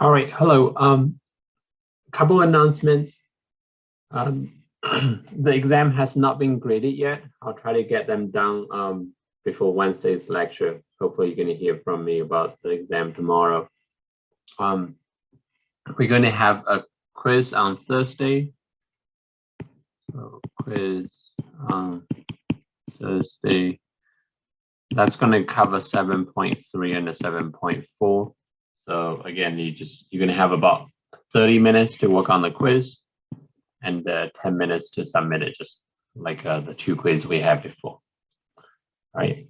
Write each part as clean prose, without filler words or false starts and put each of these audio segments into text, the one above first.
All right, hello. Couple announcements. The exam has not been graded yet. I'll try to get them done before Wednesday's lecture. Hopefully you're going to hear from me about the exam tomorrow. We're going to have a quiz on Thursday. So quiz on Thursday. That's going to cover 7.3 and a 7.4. So again, you're going to have about 30 minutes to work on the quiz and 10 minutes to submit it, just like the two quizzes we had before. All right.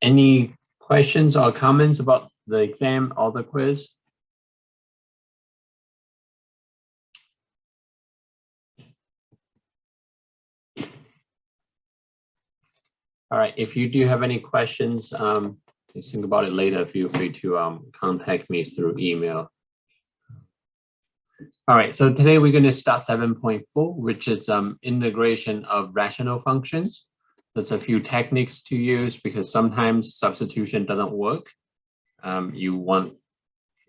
Any questions or comments about the exam or the quiz? All right, if you do have any questions, please think about it later. Feel free to contact me through email. All right, so today we're going to start 7.4, which is integration of rational functions. There's a few techniques to use because sometimes substitution doesn't work. You want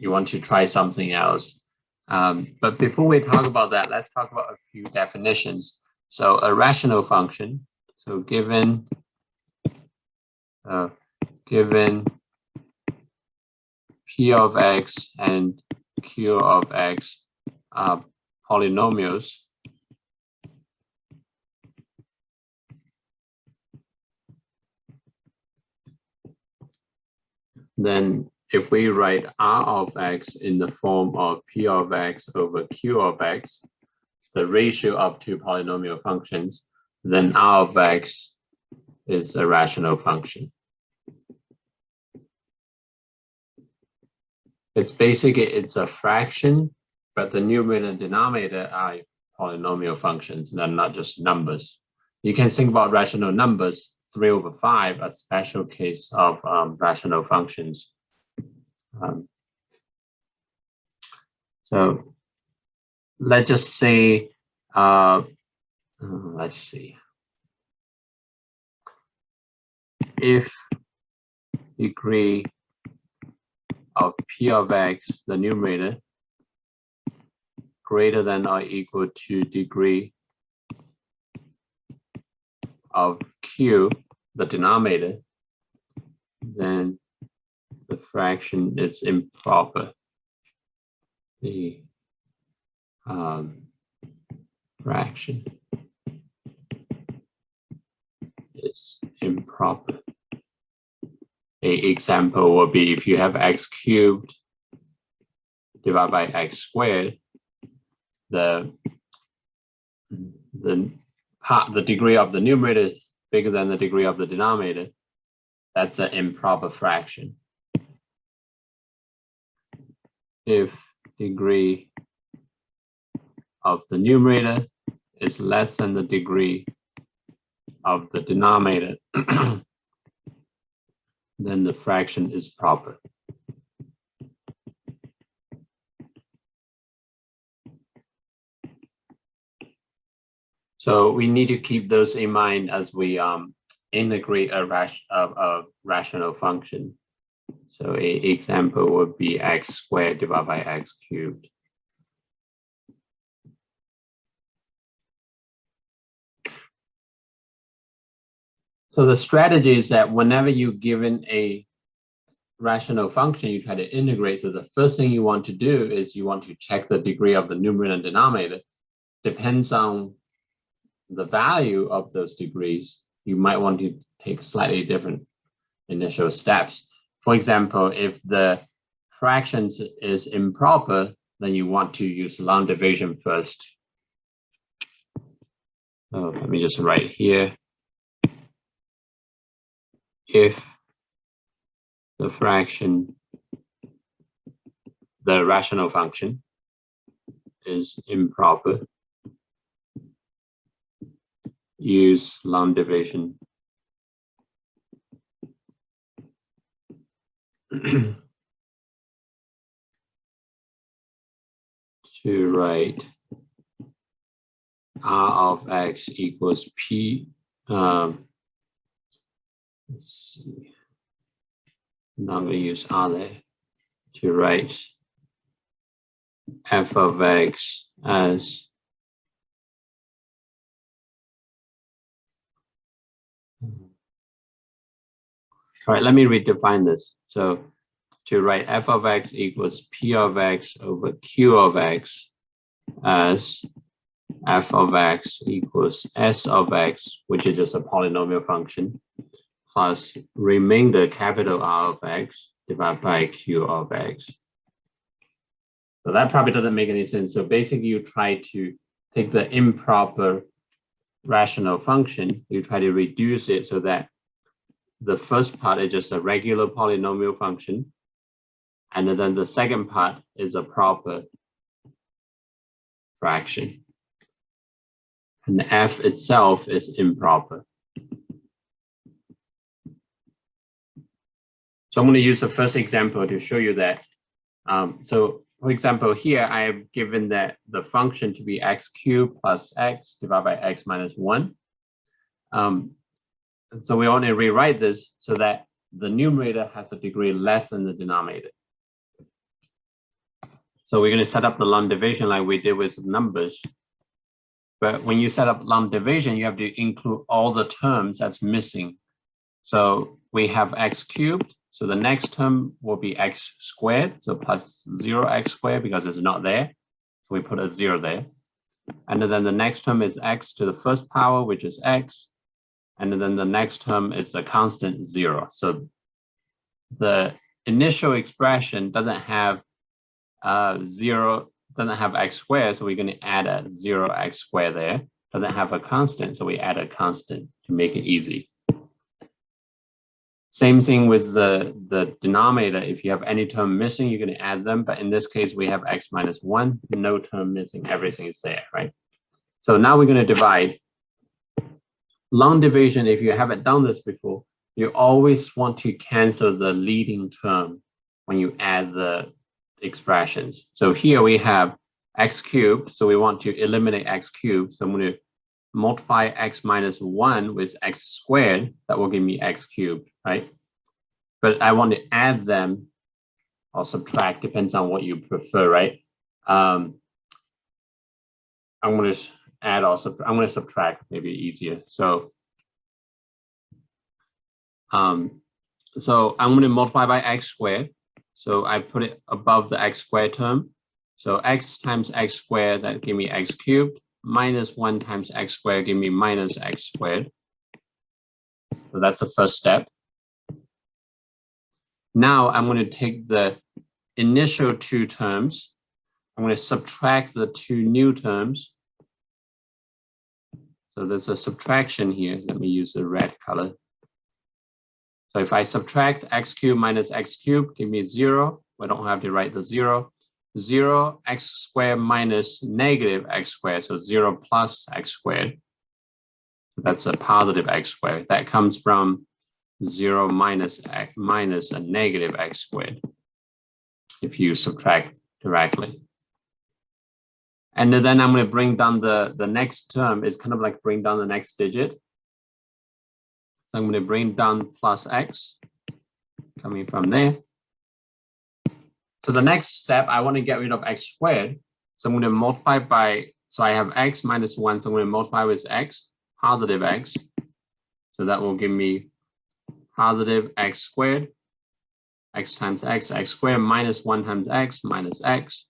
to try something else. But before we talk about that, let's talk about a few definitions. So a rational function, so given P of X and Q of X are polynomials, then if we write R of X in the form of P of X over Q of X, the ratio of two polynomial functions, then R of X is a rational function. It's a fraction, but the numerator and denominator are polynomial functions, and they're not just numbers. You can think about rational numbers, 3 over 5, a special case of rational functions. So let's just say, let's see. If degree of P of X, the numerator, greater than or equal to degree of Q, the denominator, then the fraction is improper. The fraction is improper. An example would be if you have x cubed divided by x squared, the degree of the numerator is bigger than the degree of the denominator. That's an improper fraction. If degree of the numerator is less than the degree of the denominator, then the fraction is proper. So we need to keep those in mind as we integrate a rational function. So an example would be x squared divided by x cubed. So the strategy is that whenever you're given a rational function, you try to integrate. So the first thing you want to do is you want to check the degree of the numerator and denominator. Depends on the value of those degrees. You might want to take slightly different initial steps. For example, if the fraction is improper, then you want to use long division first. So let me just write here. If the rational function is improper, use long division to write R of X equals P. Let's see. I'm not going to use R there. to write f of x as all right, let me redefine this. So to write f of x equals p of x over q of x as f of x equals s of x, which is just a polynomial function, plus remainder capital R of x divided by q of x. So that probably doesn't make any sense. So basically you try to take the improper rational function, you try to reduce it so that the first part is just a regular polynomial function, and then the second part is a proper fraction. And the f itself is improper. So I'm going to use the first example to show you that. So for example, here I have given that the function to be x cubed plus x divided by x minus 1. And so we want to rewrite this so that the numerator has a degree less than the denominator. So we're going to set up the long division like we did with numbers. But when you set up long division, you have to include all the terms that's missing. So we have x cubed. So the next term will be x squared. So plus 0x squared because it's not there. So we put a 0 there. And then the next term is x to the first power, which is x. And then the next term is a constant 0. So the initial expression doesn't have 0, doesn't have x squared, so we're going to add a 0x squared there. Doesn't have a constant, so we add a constant to make it easy. Same thing with the denominator. If you have any term missing, you're going to add them. But in this case, we have x minus 1, no term missing, everything is there, right? So now we're going to divide. Long division, if you haven't done this before, you always want to cancel the leading term when you add the expressions. So here we have x cubed, so we want to eliminate x cubed. So I'm going to multiply x minus 1 with x squared. That will give me x cubed, right? But I want to add them or subtract, depends on what you prefer, right? I'm going to add also, I'm going to subtract, maybe easier. So, so I'm going to multiply by x squared. So I put it above the x squared term. So x times x squared, that give me x cubed, minus 1 times x squared, give me minus x squared. So that's the first step. Now I'm going to take the initial two terms. I'm going to subtract the two new terms. So there's a subtraction here. Let me use the red color. So if I subtract x cubed minus x cubed, give me 0. I don't have to write the 0. 0 x squared minus negative x squared. So 0 plus x squared. That's a positive x squared. That comes from 0 minus x minus a negative x squared if you subtract directly. And then I'm going to bring down the next term is kind of like bring down the next digit. So I'm going to bring down plus x coming from there. So the next step, I want to get rid of x squared. So I'm going to multiply by, so I have x minus 1. So I'm going to multiply with x, positive x. So that will give me positive x squared, x times x squared minus 1 times x minus x.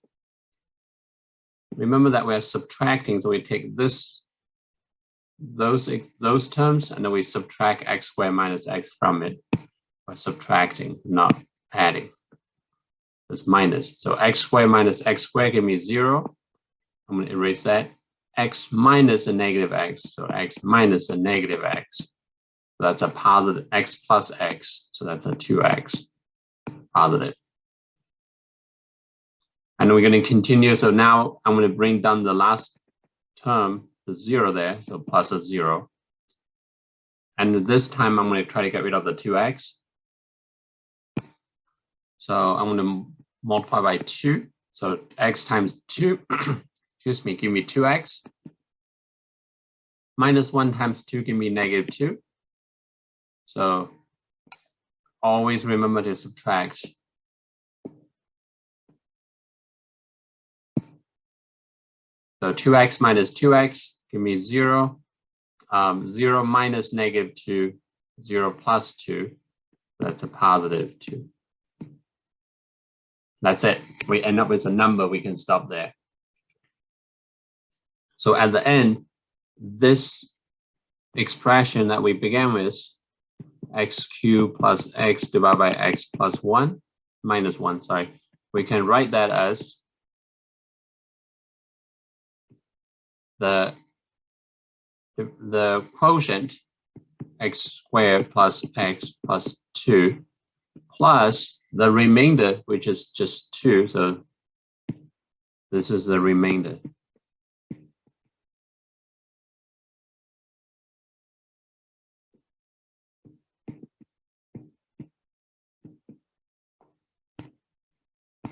Remember that we're subtracting, so we take this, those terms, and then we subtract x squared minus x from it. We're subtracting, not adding. It's minus. So x squared minus x squared give me 0. I'm going to erase that. X minus a negative x. So x minus a negative x. So that's a positive x plus x. So that's a 2x positive. And we're going to continue. So now I'm going to bring down the last term, the 0 there. So plus a 0. And this time I'm going to try to get rid of the 2x. So I'm going to multiply by 2. So x times 2, excuse me, give me 2x. Minus 1 times 2 give me negative 2. So always remember to subtract. So 2x minus 2x, give me 0. 0 minus -2, 0 plus 2, that's a positive 2. That's it. We end up with a number, we can stop there. So at the end, this expression that we began with, x cubed plus x divided by x plus 1, minus 1, sorry. We can write that as the quotient x squared plus x plus 2 plus the remainder, which is just 2. So this is the remainder.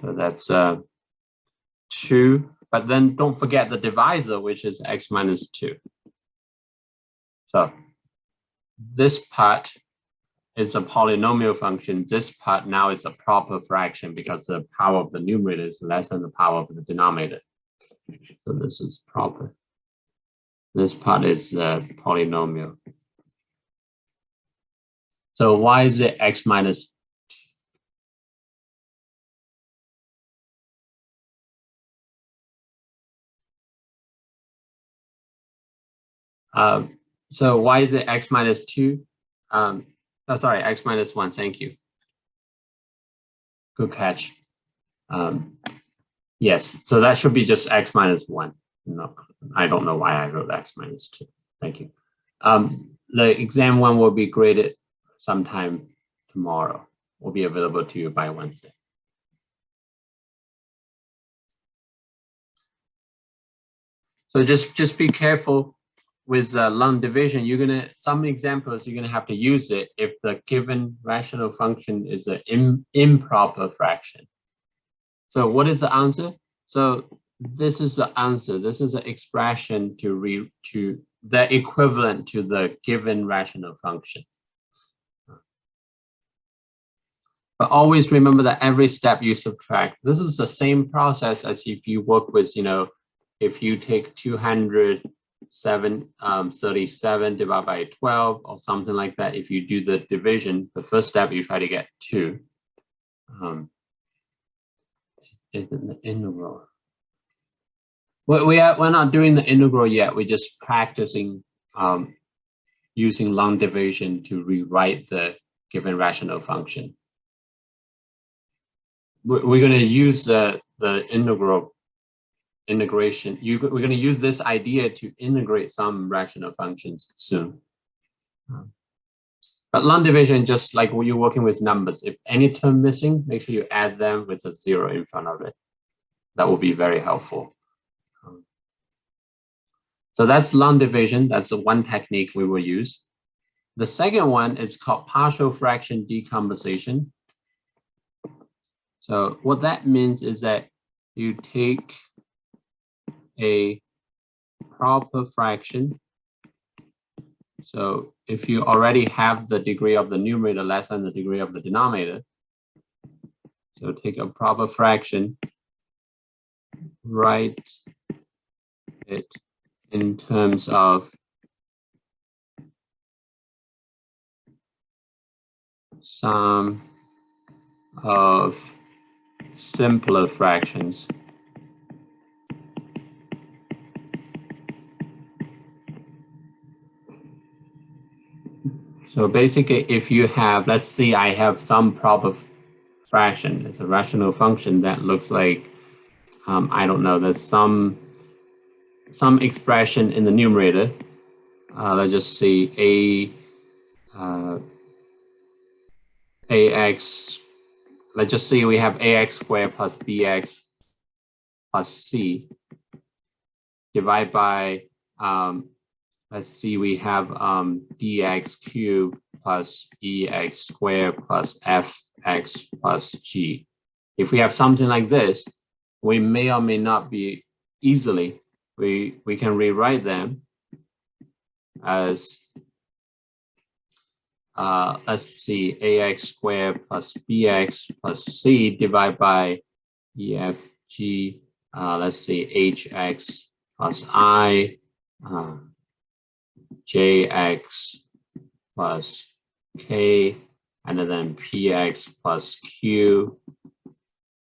So that's 2, but then don't forget the divisor, which is x minus 2. So this part is a polynomial function. This part now is a proper fraction because the power of the numerator is less than the power of the denominator. So this is proper. This part is polynomial. So why is it x minus 2? So why is it x minus 2? Sorry, x minus 1, thank you. Good catch. Yes, so that should be just x minus 1. No, I don't know why I wrote x minus 2. Thank you. The exam one will be graded sometime tomorrow. Will be available to you by Wednesday. So just be careful with long division. Some examples you're gonna have to use it if the given rational function is an improper fraction. So what is the answer? So this is the answer. This is an expression to the equivalent to the given rational function. But always remember that every step you subtract. This is the same process as if you work with, if you take 237 divided by 12 or something like that. If you do the division, the first step you try to get 2. Is it the integral? Well, we're not doing the integral yet. We're just practicing using long division to rewrite the given rational function. We're going to use the integration. We're going to use this idea to integrate some rational functions soon. But long division, just like when you're working with numbers, if any term missing, make sure you add them with a 0 in front of it. That will be very helpful. So that's long division. That's the one technique we will use. The second one is called partial fraction decomposition. So what that means is that you take a proper fraction. So if you already have the degree of the numerator less than the degree of the denominator, so take a proper fraction, write it in terms of sum of simpler fractions. So basically, if you have, let's see, I have some proper fraction. It's a rational function that looks like, I don't know, there's some expression in the numerator. Let's just see ax. Let's just see we have ax squared plus bx plus c divided by let's see, we have dx cubed plus ex squared plus fx plus g. If we have something like this, we may or may not be easily, we can rewrite them as, let's see, ax squared plus bx plus c divided by efg, let's see, hx plus I, jx plus k, and then px plus q.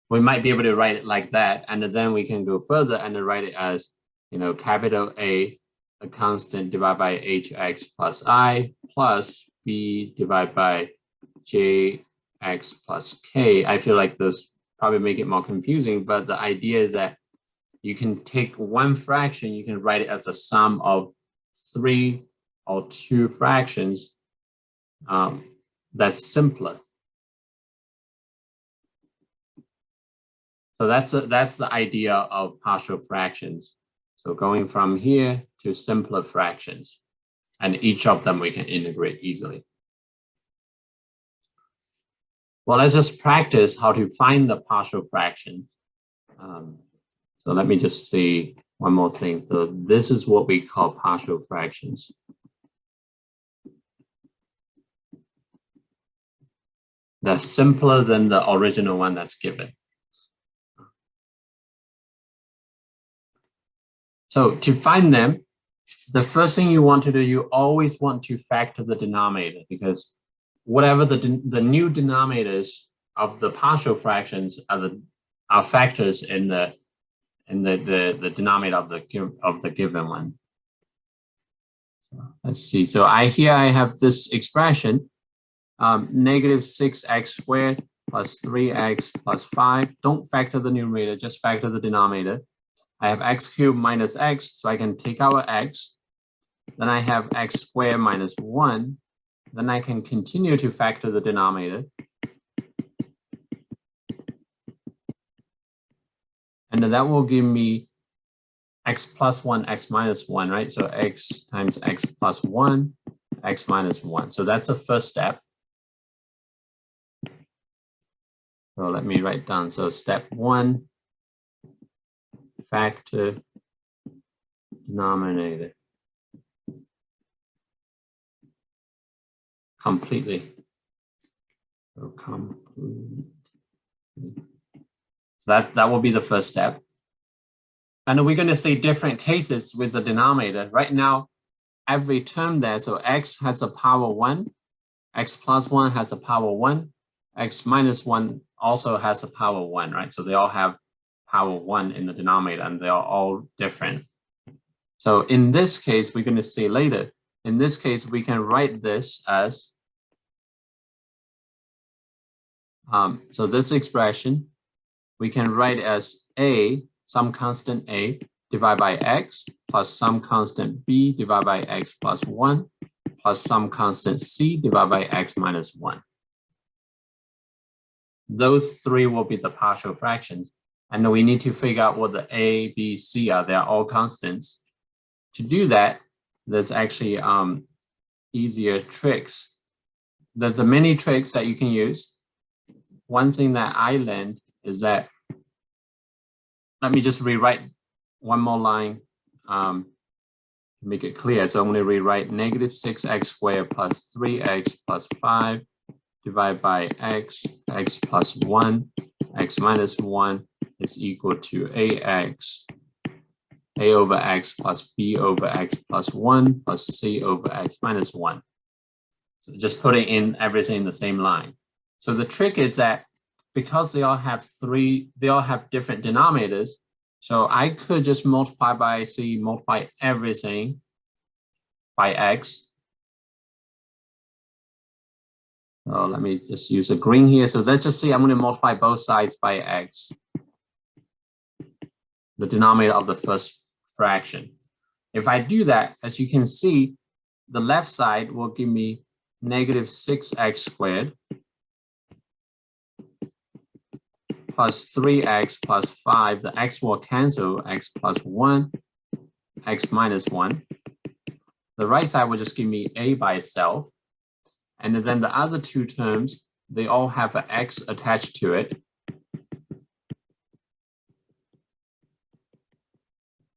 We might be able to write it like that, and then we can go further and then write it as, capital A, a constant divided by hx plus I, plus b divided by jx plus k. I feel like those probably make it more confusing, but the idea is that you can take one fraction, you can write it as a sum of 3 or 2 fractions. That's simpler. So that's the idea of partial fractions. So going from here to simpler fractions, and each of them we can integrate easily. Well, let's just practice how to find the partial fractions. So let me just see one more thing. So this is what we call partial fractions. They're simpler than the original one that's given. So to find them, the first thing you want to do, you always want to factor the denominator, because whatever the new denominators of the partial fractions are factors in the denominator of the given one. Let's see. So here I have this expression, negative 6x squared plus 3x plus 5. Don't factor the numerator, just factor the denominator. I have x cubed minus x, so I can take out x. Then I have x squared minus 1. Then I can continue to factor the denominator. And then that will give me x plus 1, x minus 1, right? So x times x plus 1, x minus 1. So that's the first step. So let me write down. So step 1, factor denominator completely. So that will be the first step. And we're going to see different cases with the denominator. Right now, every term there, so x has a power 1, x plus 1 has a power 1, x minus 1 also has a power 1, right? So they all have power 1 in the denominator, and they are all different. So in this case, we're going to see later, in this case, we can write this as, so this expression, we can write as a, some constant a, divided by x, plus some constant b divided by x plus 1, plus some constant c divided by x minus 1. Those three will be the partial fractions. And we need to figure out what the a, b, c are. They're all constants. To do that, there's actually easier tricks. There's many tricks that you can use. One thing that I learned is that, let me just rewrite one more line to make it clear. So I'm going to rewrite negative 6x squared plus 3x plus 5 divided by x, x plus 1, x minus 1 is equal to ax, a over x plus b over x plus 1 plus c over x minus 1. So just putting in everything in the same line. So the trick is that because they all have different denominators, so I could just multiply by c, multiply everything by x. So let me just use a green here. So let's just say I'm going to multiply both sides by x, the denominator of the first fraction. If I do that, as you can see, the left side will give me negative 6x squared plus 3x plus 5. The x will cancel, x plus 1, x minus 1. The right side will just give me a by itself. And then the other two terms, they all have an x attached to it.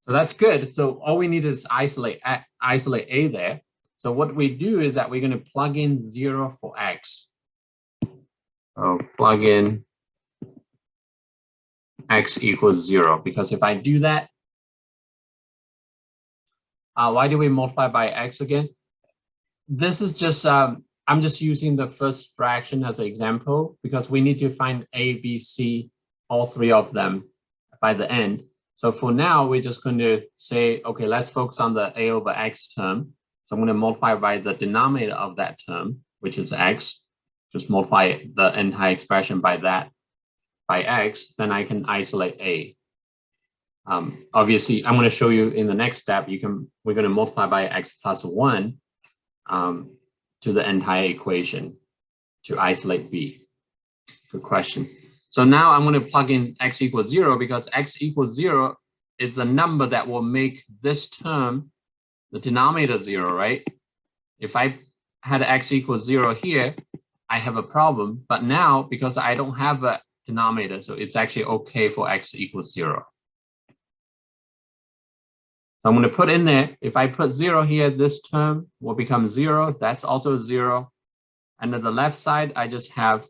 So that's good. So all we need is isolate a there. So what we do is that we're going to plug in 0 for x. So plug in x equals 0, because if I do that, Why do we multiply by x again? This is just, I'm just using the first fraction as an example because we need to find a, b, c, all three of them by the end. So for now, we're just going to say, okay, let's focus on the a over x term. So I'm going to multiply by the denominator of that term, which is x. Just multiply the entire expression by that, by x, then I can isolate a. Obviously, I'm going to show you in the next step, we're going to multiply by x plus 1 to the entire equation to isolate b. Good question. So now I'm going to plug in x equals 0 because x equals 0 is the number that will make this term, the denominator 0, right? If I had x equals 0 here, I have a problem. But now, because I don't have a denominator, so it's actually okay for x equals 0. So I'm going to put in there, if I put 0 here, this term will become 0. That's also 0. And on the left side, I just have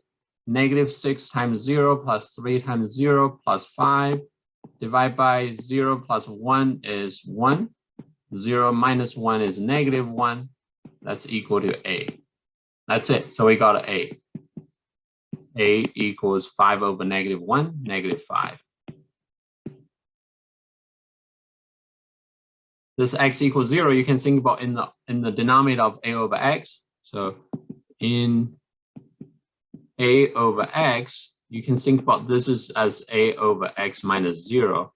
-6 times 0 plus 3 times 0 plus 5 divided by 0 plus 1 is 1. 0 minus 1 is -1. That's equal to a. That's it. So we got an a. A equals 5 over -1, -5. This x equals 0, you can think about in the denominator of a over x. So in a over x, you can think about this as a over x minus 0.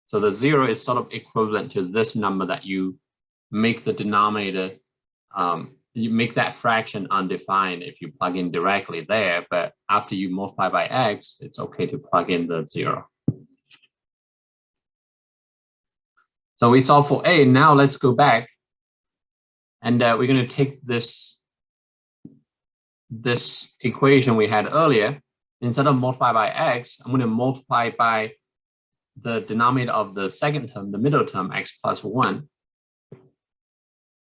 So the 0 is sort of equivalent to this number that you make the denominator, you make that fraction undefined if you plug in directly there, but after you multiply by x, it's okay to plug in the 0. So we solved for a. Now let's go back, and we're going to take this equation we had earlier. Instead of multiply by x, I'm going to multiply by the denominator of the second term, the middle term, x plus 1.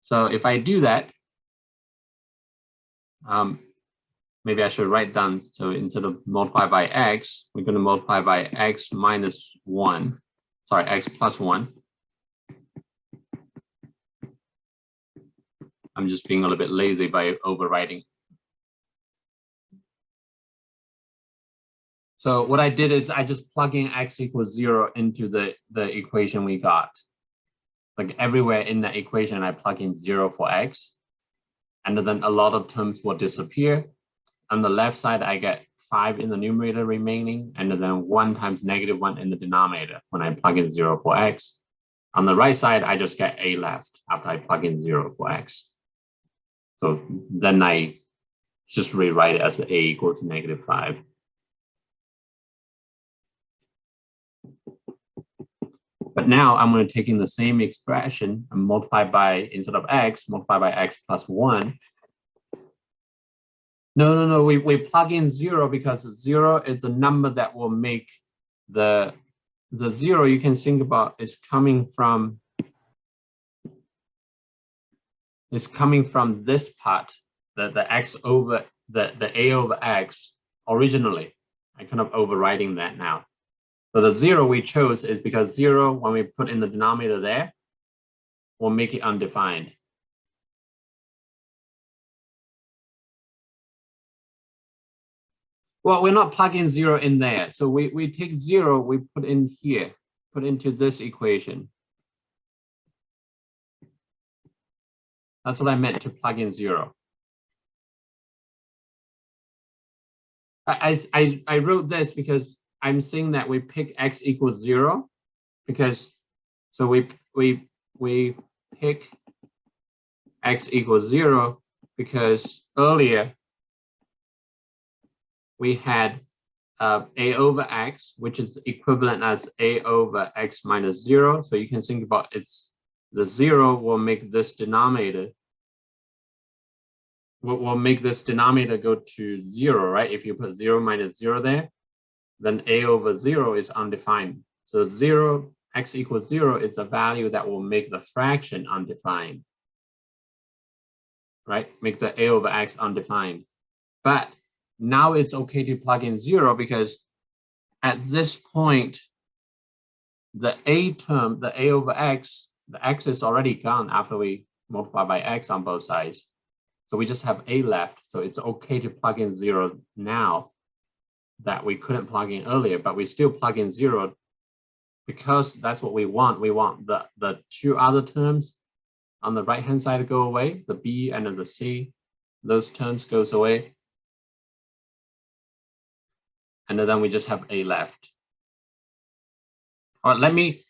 So if I do that, maybe I should write down. So instead of multiply by x, we're going to multiply by x minus 1. Sorry, x plus 1. I'm just being a little bit lazy by overwriting. So what I did is I just plug in x equals 0 into the equation we got. Like everywhere in the equation, I plug in 0 for x. And then a lot of terms will disappear. On the left side, I get 5 in the numerator remaining, and then 1 times -1 in the denominator when I plug in 0 for x. On the right side, I just get a left after I plug in 0 for x. So then I just rewrite it as a equals -5. But now I'm going to take in the same expression and multiply by, instead of x, multiply by x plus 1. No, we plug in 0 because 0 is a number that will make the 0 you can think about is coming from this part, the x over the a over x originally. I'm kind of overwriting that now. So the 0 we chose is because 0, when we put in the denominator there, will make it undefined. Well, we're not plugging 0 in there. So we take 0, we put in here, put into this equation. That's what I meant to plug in 0. I wrote this because I'm saying that we pick x equals 0 because, so we pick x equals 0 because earlier we had a over x, which is equivalent as a over x minus 0. So you can think about the 0 will make this denominator, will make this denominator go to 0, right? If you put 0 minus 0 there, then a over 0 is undefined. So 0, x equals 0 is a value that will make the fraction undefined, right? Make the a over x undefined. But now it's okay to plug in 0 because at this point, the a term, the a over x, the x is already gone after we multiply by x on both sides. So we just have a left. So it's okay to plug in 0 now that we couldn't plug in earlier, but we still plug in 0 because that's what we want. We want the two other terms on the right hand side to go away, the b and the c, those terms goes away. And then we just have a left. All right,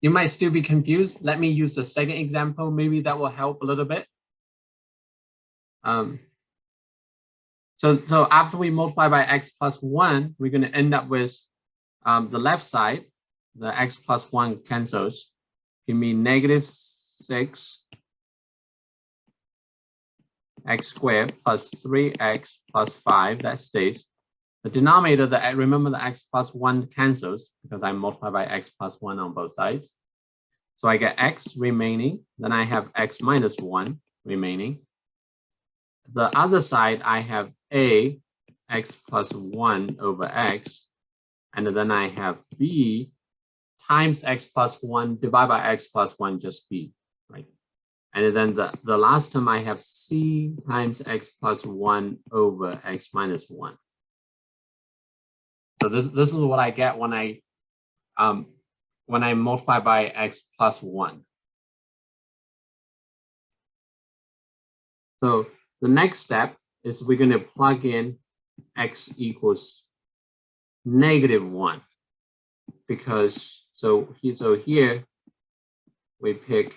you might still be confused. Let me use the second example. Maybe that will help a little bit. So after we multiply by x plus 1, we're going to end up with the left side, the x plus 1 cancels. Give me negative 6 x squared plus 3x plus 5, that stays. The denominator, remember the x plus 1 cancels because I multiply by x plus 1 on both sides. So I get x remaining, then I have x minus 1 remaining. The other side, I have a x plus 1 over x, and then I have b times x plus 1 divided by x plus 1, just b, right? And then the last term, I have c times x plus 1 over x minus 1. So this is what I get when I multiply by x plus 1. So the next step is we're going to plug in x equals -1 because so here we pick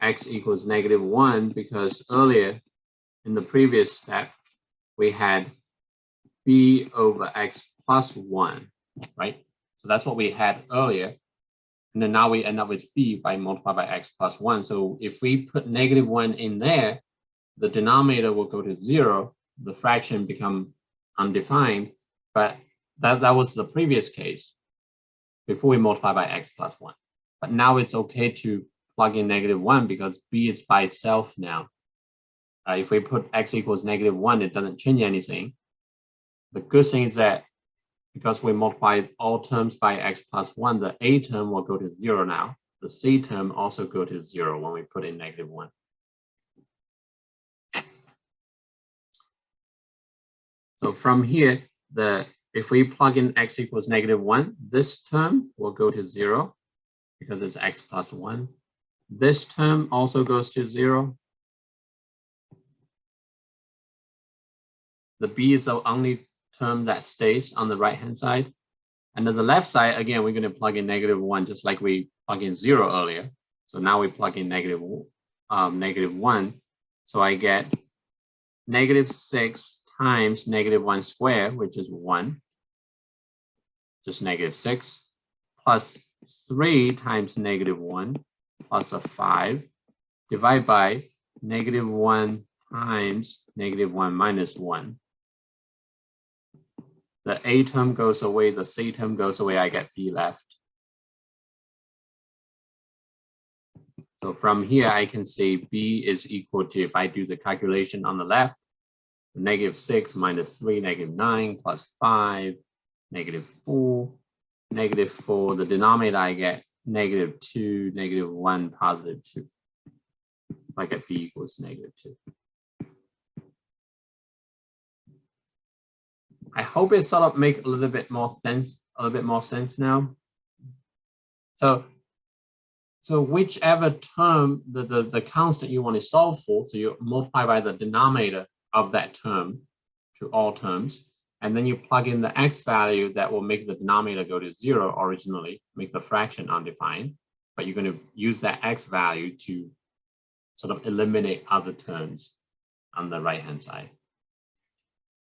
x equals -1 because earlier in the previous step we had b over x plus 1, right? So that's what we had earlier. And then now we end up with b by multiply by x plus 1. So if we put -1 in there, the denominator will go to 0. The fraction become undefined. But that was the previous case before we multiply by x plus 1. But now it's okay to plug in -1 because b is by itself now. If we put x equals -1, it doesn't change anything. The good thing is that because we multiply all terms by x plus 1, the a term will go to 0 now. The c term also go to 0 when we put in -1. So from here, if we plug in x equals -1, this term will go to 0 because it's x plus 1. This term also goes to 0. The b is the only term that stays on the right hand side. And then the left side, again, we're going to plug in -1 just like we plug in 0 earlier. So now we plug in -1. So I get -6 times -1 squared, which is 1, just -6, plus 3 times -1 plus a 5, divided by -1 times -1 minus 1. The a term goes away, the c term goes away, I get b left. So from here, I can say b is equal to, if I do the calculation on the left, -6 minus 3, -9, plus 5, -4, -4. The denominator, I get -2, -1, +2. I get b equals -2. I hope it sort of make a little bit more sense now. So whichever term, the constant you want to solve for, so you multiply by the denominator of that term to all terms, and then you plug in the x value that will make the denominator go to 0 originally, make the fraction undefined, but you're going to use that x value to sort of eliminate other terms on the right-hand side.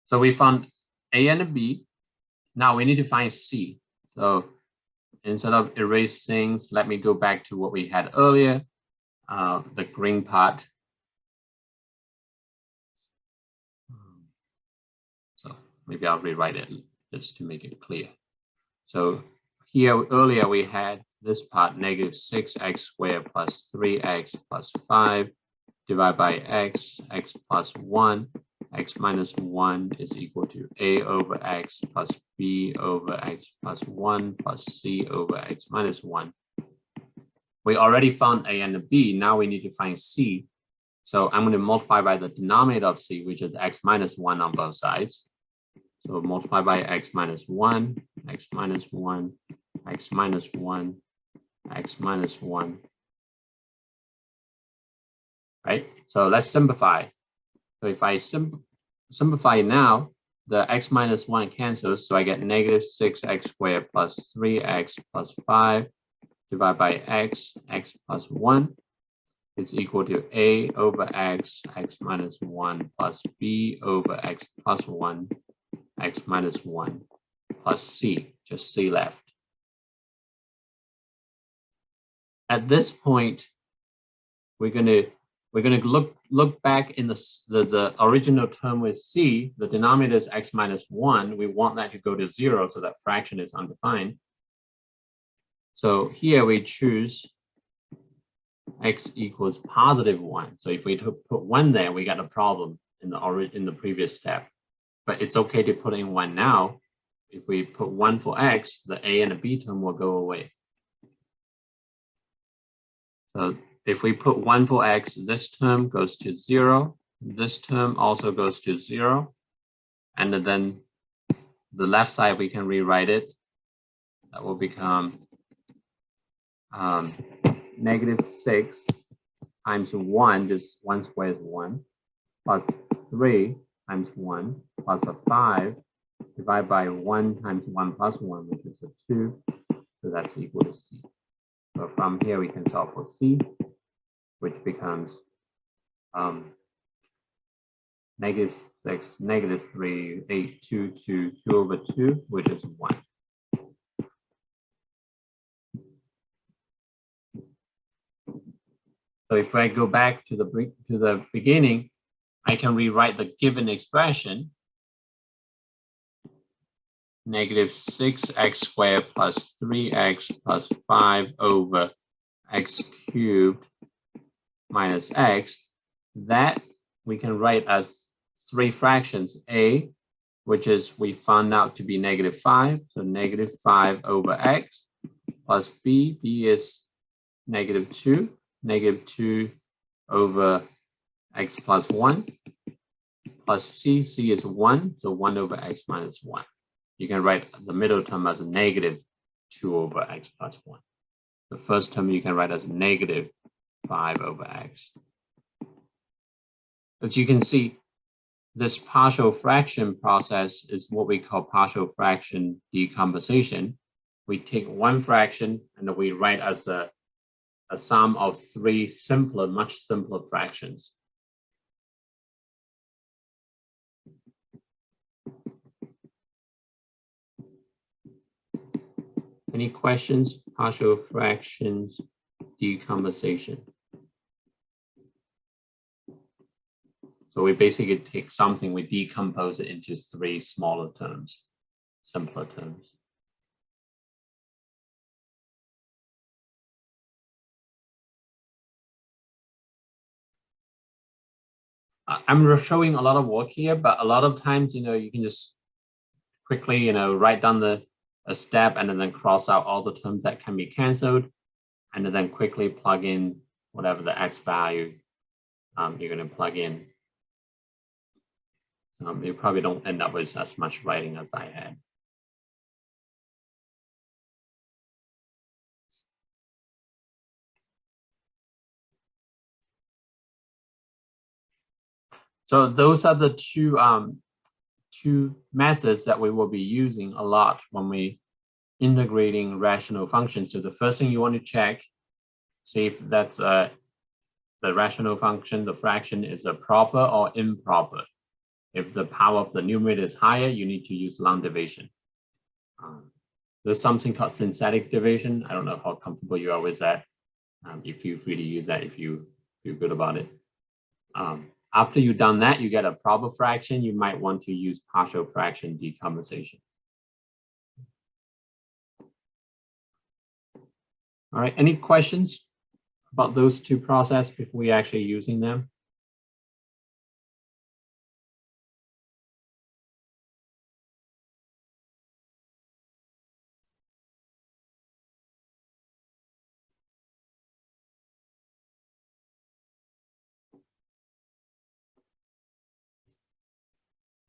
So we found a and b. Now we need to find c. So instead of erase things, let me go back to what we had earlier, the green part. So maybe I'll rewrite it just to make it clear. So here earlier we had this part, -6x squared plus 3x plus 5 divided by x plus 1 x minus 1 is equal to a over x plus b over x plus 1 plus c over x minus 1. We already found a and b. Now we need to find c. So I'm going to multiply by the denominator of c, which is x minus 1 on both sides. So multiply by x minus 1, x minus 1, x minus 1, x minus 1. Right? So let's simplify. So if I simplify now, the x minus 1 cancels. So I get negative 6x squared plus 3x plus 5 divided by x plus 1 is equal to a over x minus 1 plus b over x plus 1, x minus 1 plus c, just c left. At this point, we're gonna look back in the original term with c. The denominator is x minus 1. We want that to go to 0, so that fraction is undefined. So here we choose x equals positive 1. So if we put 1 there, we got a problem in the previous step. But it's okay to put in 1 now. If we put 1 for x, the a and the b term will go away. So if we put 1 for x, this term goes to 0. This term also goes to 0. And then the left side, we can rewrite it. That will become negative 6 times 1, just 1 squared is 1, plus 3 times 1, plus a 5, divided by 1 times 1 plus 1, which is a 2. So that's equal to c. So from here, we can solve for c, which becomes negative 6, negative 3, 8, 2, 2, 2 over 2, which is 1. So if I go back to the beginning, I can rewrite the given expression. Negative 6x squared plus 3x plus 5 over x cubed minus x. That we can write as 3 fractions. A, which is we found out to be negative 5. So negative 5 over x plus b. B is negative 2. Negative 2 over x plus 1 plus c. C is 1. So 1 over x minus 1. You can write the middle term as a negative 2 over x plus 1. The first term you can write as negative 5 over x. As you can see, this partial fraction process is what we call partial fraction decomposition. We take one fraction and we write as a sum of 3 simpler, much simpler fractions. Any questions? Partial fractions decomposition. So we basically take something, we decompose it into 3 smaller terms, simpler terms. I'm showing a lot of work here, but a lot of times, you can just quickly, write down a step and then cross out all the terms that can be canceled, and then quickly plug in whatever the x value you're going to plug in. You probably don't end up with as much writing as I had. So those are the two methods that we will be using a lot when we integrating rational functions. So the first thing you want to check, see if that's the rational function, the fraction is a proper or improper. If the power of the numerator is higher, you need to use long division. There's something called synthetic division. I don't know how comfortable you are with that. You feel free to use that if you feel good about it. After you've done that, you get a proper fraction. You might want to use partial fraction decomposition. All right, any questions about those two processes before we actually using them?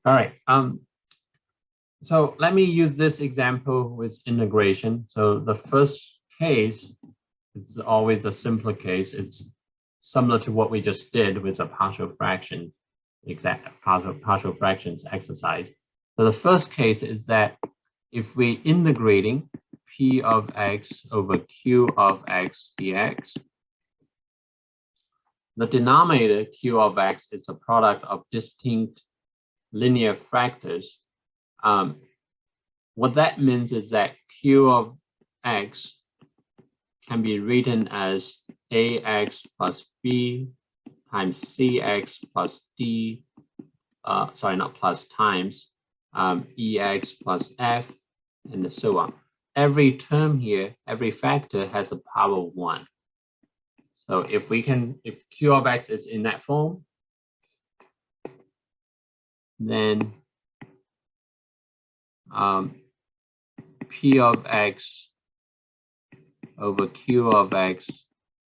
All right. So let me use this example with integration. So the first case is always a simpler case. It's similar to what we just did with a partial fraction, partial fractions exercise. So the first case is that if we integrating p of x over q of x dx, the denominator q of x is the product of distinct linear factors. What that means is that q of x can be written as ax plus b times cx plus d, sorry, not plus, times ex plus f, and so on. Every term here, every factor has a power 1. So if q of x is in that form, then p of x over q of x,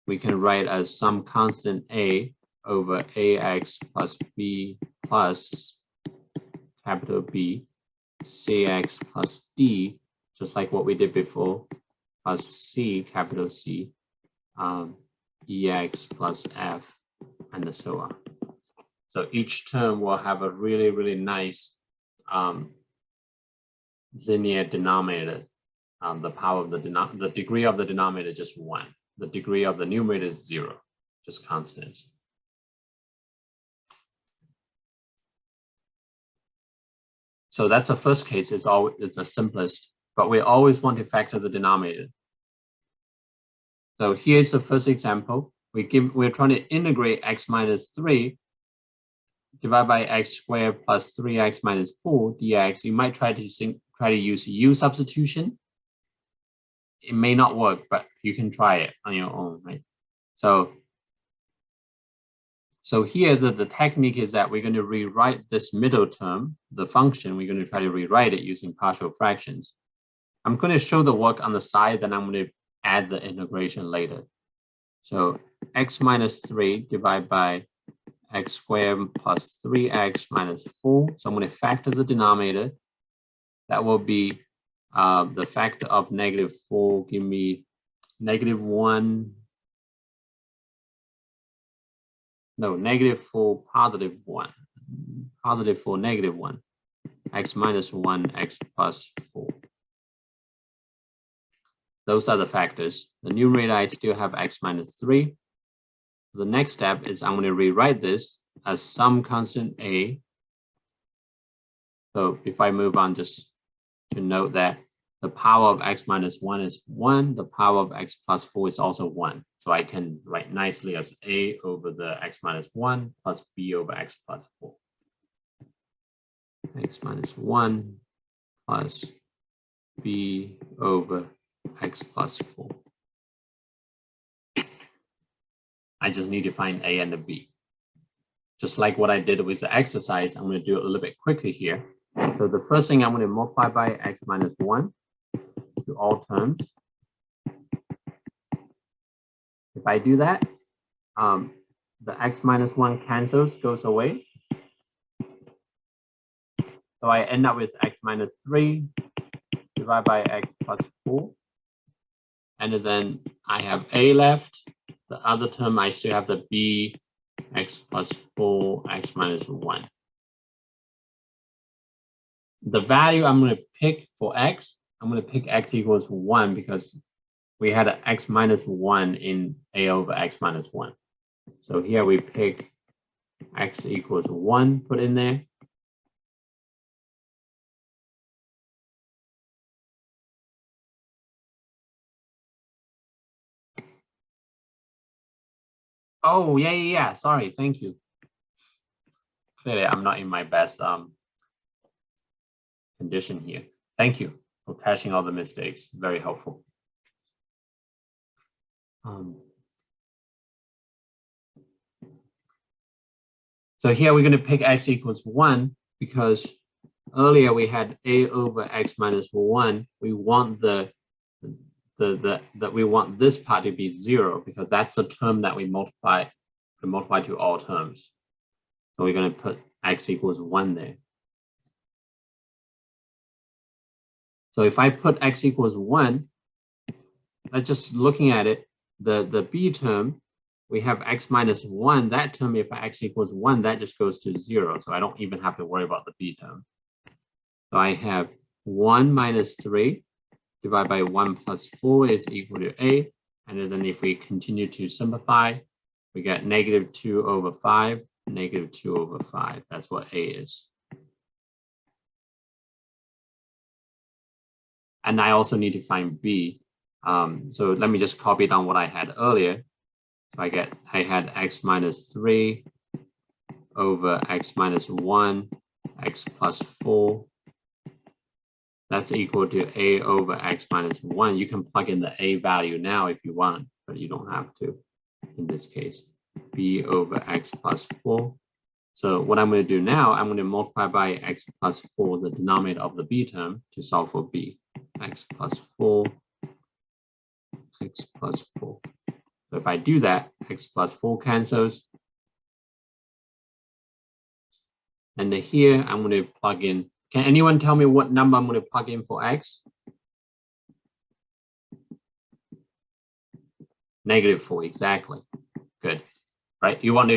we can write as some constant a over ax plus b plus capital B, cx plus d, just like what we did before, plus c, capital C, ex plus f, and so on. So each term will have a really, really nice linear denominator. The power of the degree of the denominator just 1. The degree of the numerator is 0, just constants. So that's the first case. It's the simplest, but we always want to factor the denominator. So here's the first example. We're trying to integrate x minus 3 divided by x squared plus 3x minus 4 dx. You might try to use u-substitution. It may not work, but you can try it on your own, right? So here the technique is that we're going to rewrite this middle term, the function. We're going to try to rewrite it using partial fractions. I'm going to show the work on the side, then I'm going to add the integration later. So x minus 3 divided by x squared plus 3x minus 4. So I'm going to factor the denominator. That will be the factor of -4, give me -1. No, -4, +1. +4, -1. X minus 1, x plus 4. Those are the factors. The numerator, I still have x minus 3. The next step is I'm going to rewrite this as some constant a. So if I move on, just to note that the power of x minus 1 is 1. The power of x plus 4 is also 1. So I can write nicely as a over the x minus 1 plus b over x plus 4. X minus 1 plus b over x plus 4. I just need to find a and the b. Just like what I did with the exercise, I'm going to do it a little bit quickly here. So the first thing I'm going to multiply by x minus 1 to all terms. If I do that, the x minus 1 cancels, goes away. So I end up with x minus 3 divided by x plus 4. And then I have a left. The other term, I still have the b, x plus 4, x minus 1. The value I'm going to pick for x, I'm going to pick x equals 1 because we had an x minus 1 in a over x minus 1. So here we pick x equals 1, put in there. Oh, yeah. Sorry, thank you. Clearly, I'm not in my best condition here. Thank you for catching all the mistakes. Very helpful. So here we're going to pick x equals 1 because earlier we had a over x minus 1. We want we want this part to be 0 because that's the term that we multiply to all terms. So we're going to put x equals 1 there. So if I put x equals 1, let's just looking at it, the b term, we have x minus 1. That term, if x equals 1, that just goes to 0. So I don't even have to worry about the b term. So I have 1 minus 3 divided by 1 plus 4 is equal to a. And then if we continue to simplify, we get negative 2 over 5, negative 2 over 5. That's what a is. And I also need to find b. So let me just copy down what I had earlier. So I had x minus 3 over x minus 1, x plus 4. That's equal to a over x minus 1. You can plug in the a value now if you want, but you don't have to in this case. B over x plus 4. So what I'm going to do now, I'm going to multiply by x plus 4, the denominator of the b term, to solve for b. X plus 4, x plus 4. So if I do that, x plus 4 cancels. And then here, I'm going to plug in. Can anyone tell me what number I'm going to plug in for x? Negative 4, exactly. Good. Right? You want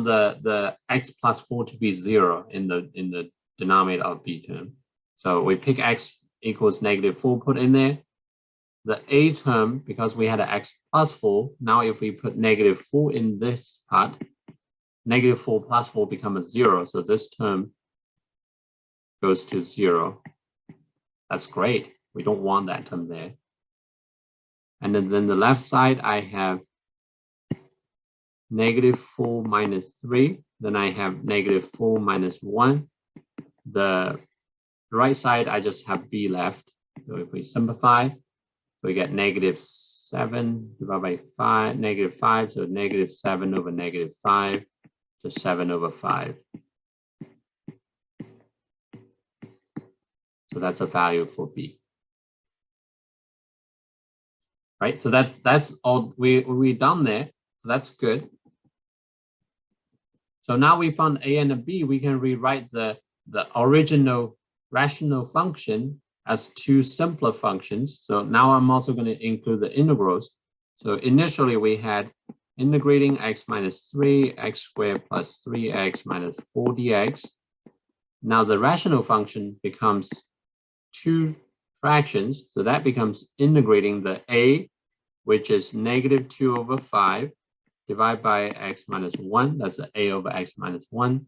the x plus 4 to be 0 in the denominator of b term. So we pick x equals negative 4, put in there. The a term, because we had an x plus 4, now if we put negative 4 in this part, negative 4 plus 4 becomes 0. So this term goes to 0. That's great. We don't want that term there. And then the left side, I have negative 4 minus 3. Then I have negative 4 minus 1. The right side, I just have b left. So if we simplify, we get negative 7 divided by 5, negative 5. So negative 7 over negative 5, just 7 over 5. So that's a value for b. Right, so that's all we done there. So that's good. So now we found a and a b, we can rewrite the original rational function as two simpler functions. So now I'm also going to include the integrals. So initially we had integrating x minus 3, x squared plus 3x minus 4 dx. Now the rational function becomes two fractions. So that becomes integrating the a, which is negative 2 over 5, divided by x minus 1. That's the a over x minus 1.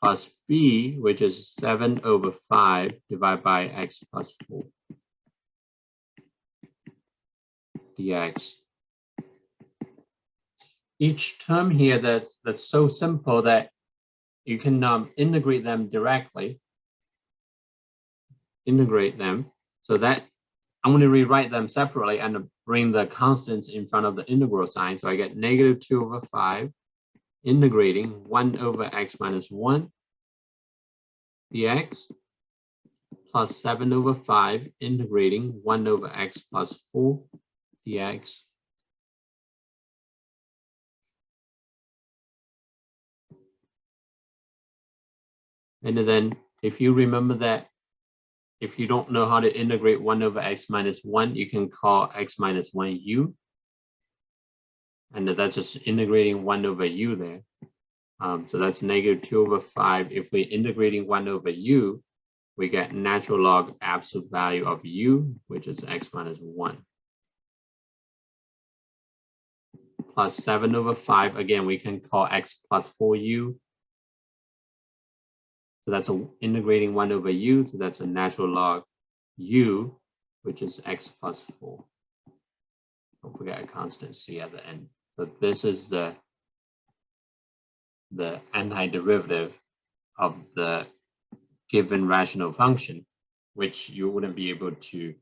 Plus b, which is 7 over 5, divided by x plus 4 dx. Each term here that's so simple that you can integrate them directly. Integrate them so that I'm going to rewrite them separately and bring the constants in front of the integral sign. So I get negative 2 over 5 integrating 1 over x minus 1 dx plus 7 over 5 integrating 1 over x plus 4 dx. And then if you remember that, if you don't know how to integrate 1 over x minus 1, you can call x minus 1 u. And that's just integrating 1 over u there. So that's negative 2 over 5. If we're integrating 1 over u, we get natural log absolute value of u, which is x minus 1. Plus 7 over 5. Again, we can call x plus 4u. So that's integrating 1 over u. So that's a natural log u, which is x plus 4. Don't forget a constant c at the end. So this is the antiderivative of the given rational function, which you wouldn't be able to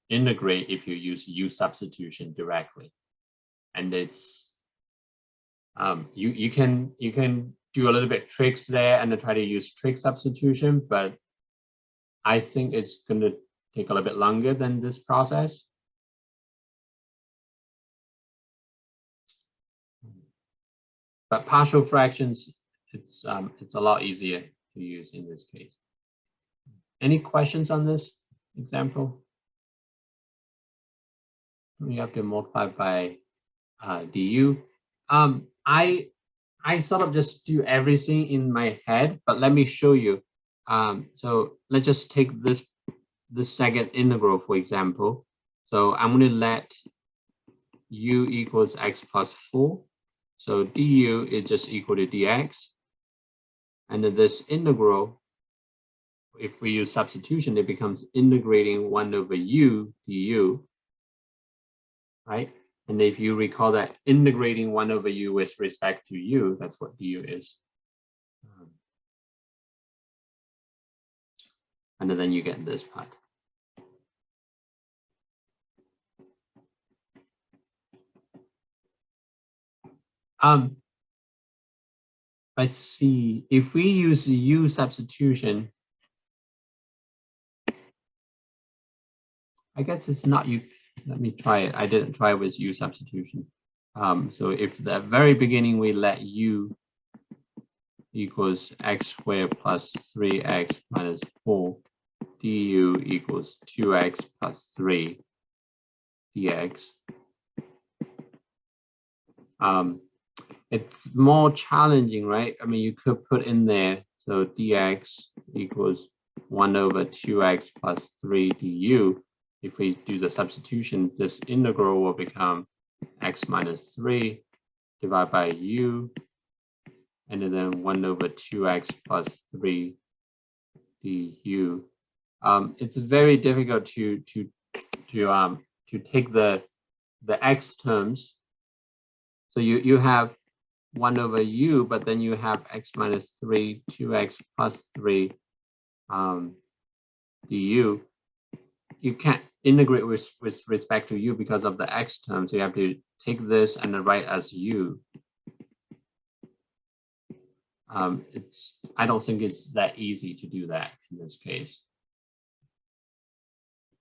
integrate if you use u-substitution directly. And it's you can do a little bit tricks there and then try to use trig substitution, but I think it's going to take a little bit longer than this process. But partial fractions, it's a lot easier to use in this case. Any questions on this example? We have to multiply by du. I sort of just do everything in my head, but let me show you. So let's just take this second integral, for example. So I'm going to let u equals x plus 4. So du is just equal to dx. And then this integral, if we use substitution, it becomes integrating 1 over u du, right? And if you recall that integrating 1 over u with respect to u, that's what du is. And then you get this part. Let's see, if we use u substitution, I guess it's not u. Let me try it. I didn't try it with u substitution. So if at the very beginning we let u equals x squared plus 3x minus 4, du equals 2x plus 3 dx. It's more challenging, right? I mean, you could put in there, so dx equals 1 over 2x plus 3 du. If we do the substitution, this integral will become x minus 3 divided by u, and then 1 over 2x plus 3 du. It's very difficult to take the x terms. So you have 1 over u, but then you have x minus 3, 2x plus 3 du. You can't integrate with respect to u because of the x term. So you have to take this and then write as u. I don't think it's that easy to do that in this case.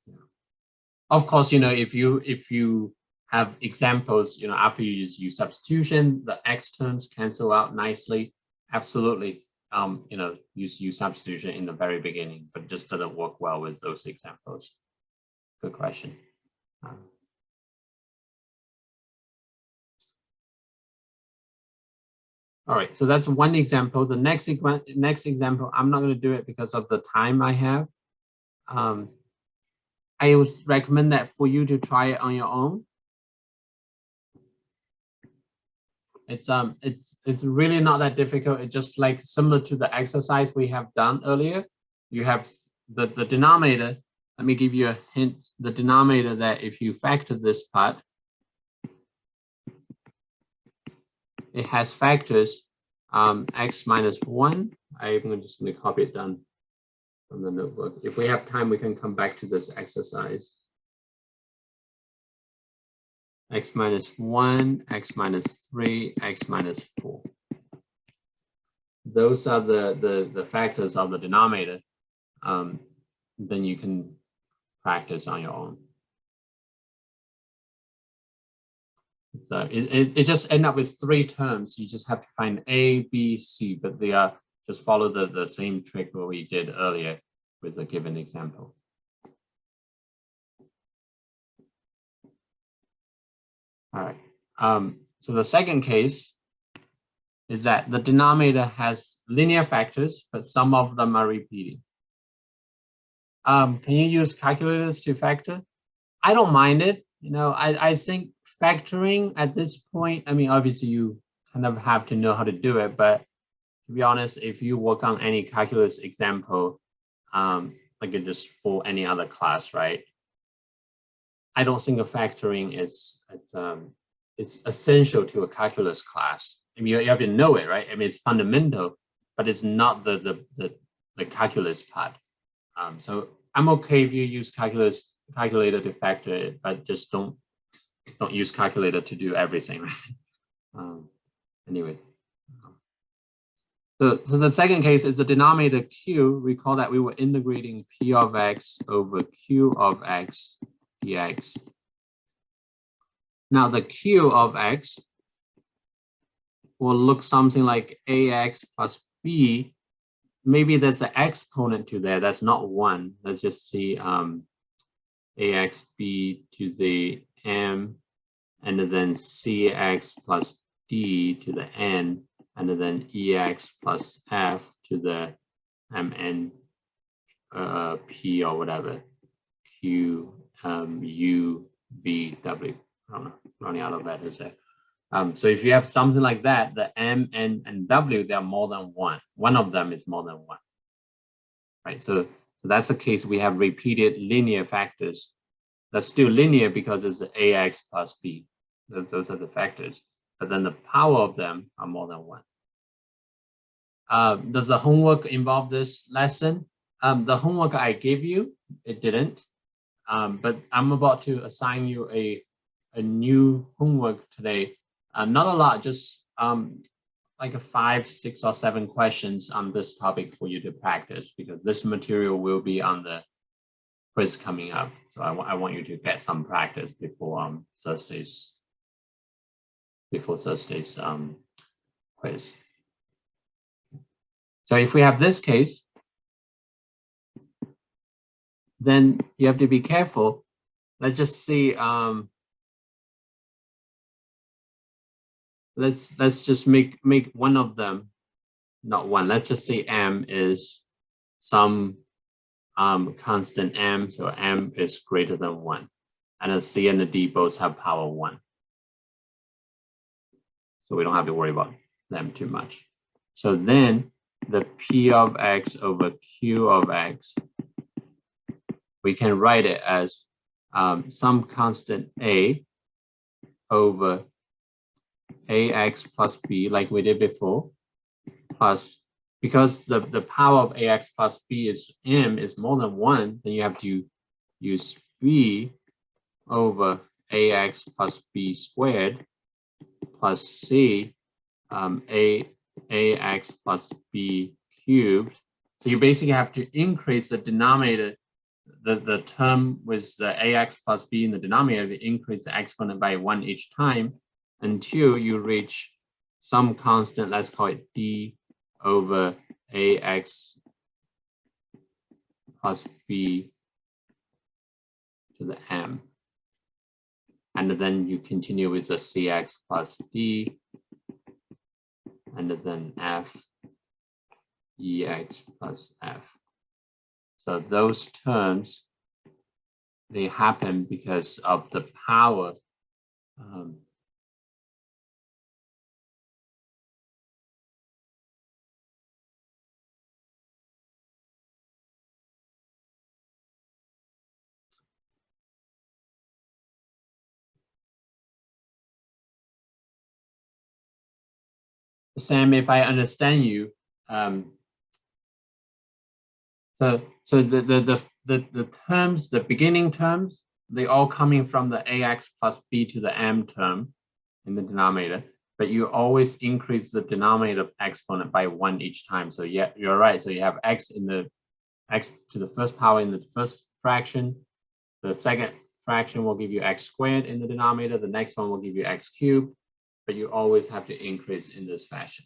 Yeah. Of course, if you have examples, after you use u substitution, the x terms cancel out nicely. Absolutely, use u substitution in the very beginning, but it just doesn't work well with those examples. Good question. All right, so that's one example. The next example, I'm not going to do it because of the time I have. I would recommend that for you to try it on your own. It's really not that difficult. It's just like similar to the exercise we have done earlier. You have the denominator. Let me give you a hint. The denominator, that if you factor this part, it has factors x minus 1. I'm just going to copy it down from the notebook. If we have time, we can come back to this exercise. X minus 1, x minus 3, x minus 4. Those are the factors of the denominator. Then you can practice on your own. So it just end up with 3 terms. You just have to find A, B, C, but they are just follow the same trick that we did earlier with a given example. All right. So the second case is that the denominator has linear factors, but some of them are repeating. Can you use calculators to factor? I don't mind it. I think factoring at this point, I mean, obviously you kind of have to know how to do it, but to be honest, if you work on any calculus example, like it just for any other class, right? I don't think a factoring is it's essential to a calculus class. I mean, you have to know it, right? I mean, it's fundamental, but it's not the calculus part. So I'm okay if you use calculator to factor it, but just don't use calculator to do everything, right? Anyway. So the second case is the denominator q. Recall that we were integrating p of x over q of x dx. Now the q of x will look something like ax plus b maybe there's an exponent to there that's not 1. Let's just see ax b to the m, and then cx plus d to the n, and then ex plus f to the mn p or whatever, q u v w. I don't know, running out of letters there. So if you have something like that, the m, n, and w, they're more than 1. One of them is more than 1, right? So that's the case. We have repeated linear factors. That's still linear because it's ax plus b. Those are the factors. But then the power of them are more than 1. Does the homework involve this lesson? The homework I gave you, it didn't. But I'm about to assign you a new homework today. Not a lot, just like a 5, 6, or 7 questions on this topic for you to practice, because this material will be on the quiz coming up. So I want you to get some practice before Thursday's quiz. So if we have this case, then you have to be careful. Let's just see. Let's just make one of them, not 1. Let's just say m is some constant m, so m is greater than 1, and the c and the d both have power 1. So we don't have to worry about them too much. So then the p of x over q of x, we can write it as some constant a over ax plus b, like we did before, plus, because the power of ax plus b is m is more than 1, then you have to use b over ax plus b squared plus c ax plus b cubed. So you basically have to increase the denominator, the term with the ax plus b in the denominator, to increase the exponent by 1 each time until you reach some constant, let's call it d over ax plus b to the m. And then you continue with the cx plus d, and then f ex plus f. So those terms, they happen because of the power Sam, if I understand you, so the terms, the beginning terms, they all coming from the ax plus b to the m term in the denominator, but you always increase the denominator exponent by 1 each time. So yeah, you're right. So you have x to the first power in the first fraction. The second fraction will give you x squared in the denominator. The next one will give you x cubed, but you always have to increase in this fashion.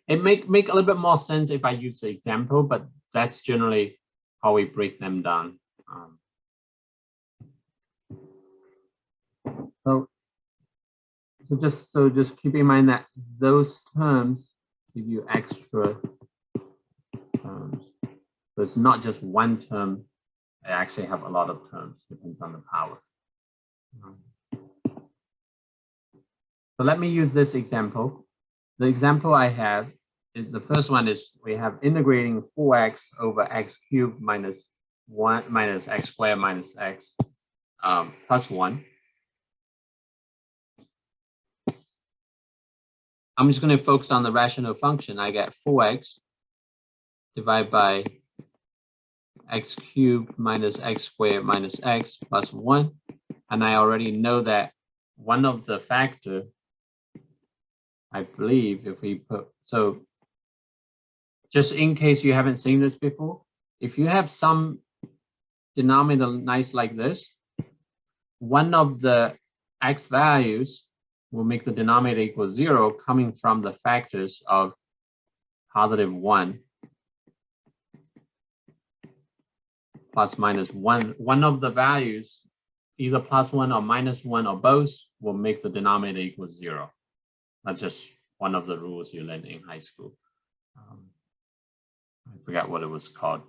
It make a little bit more sense if I use the example, but that's generally how we break them down. So just keep in mind that those terms give you extra terms. So it's not just one term. I actually have a lot of terms, depends on the power. So let me use this example. The example I have is, the first one is, we have integrating 4x over x cubed minus 1 minus x squared minus x plus 1. I'm just going to focus on the rational function. I get 4x divided by x cubed minus x squared minus x plus 1. And I already know that one of the factor, I believe, if we put, so just in case you haven't seen this before, if you have some denominator nice like this, one of the x values will make the denominator equal 0 coming from the factors of positive 1 plus minus 1. One of the values, either plus 1 or minus 1 or both, will make the denominator equal 0. That's just one of the rules you learned in high school. I forgot what it was called.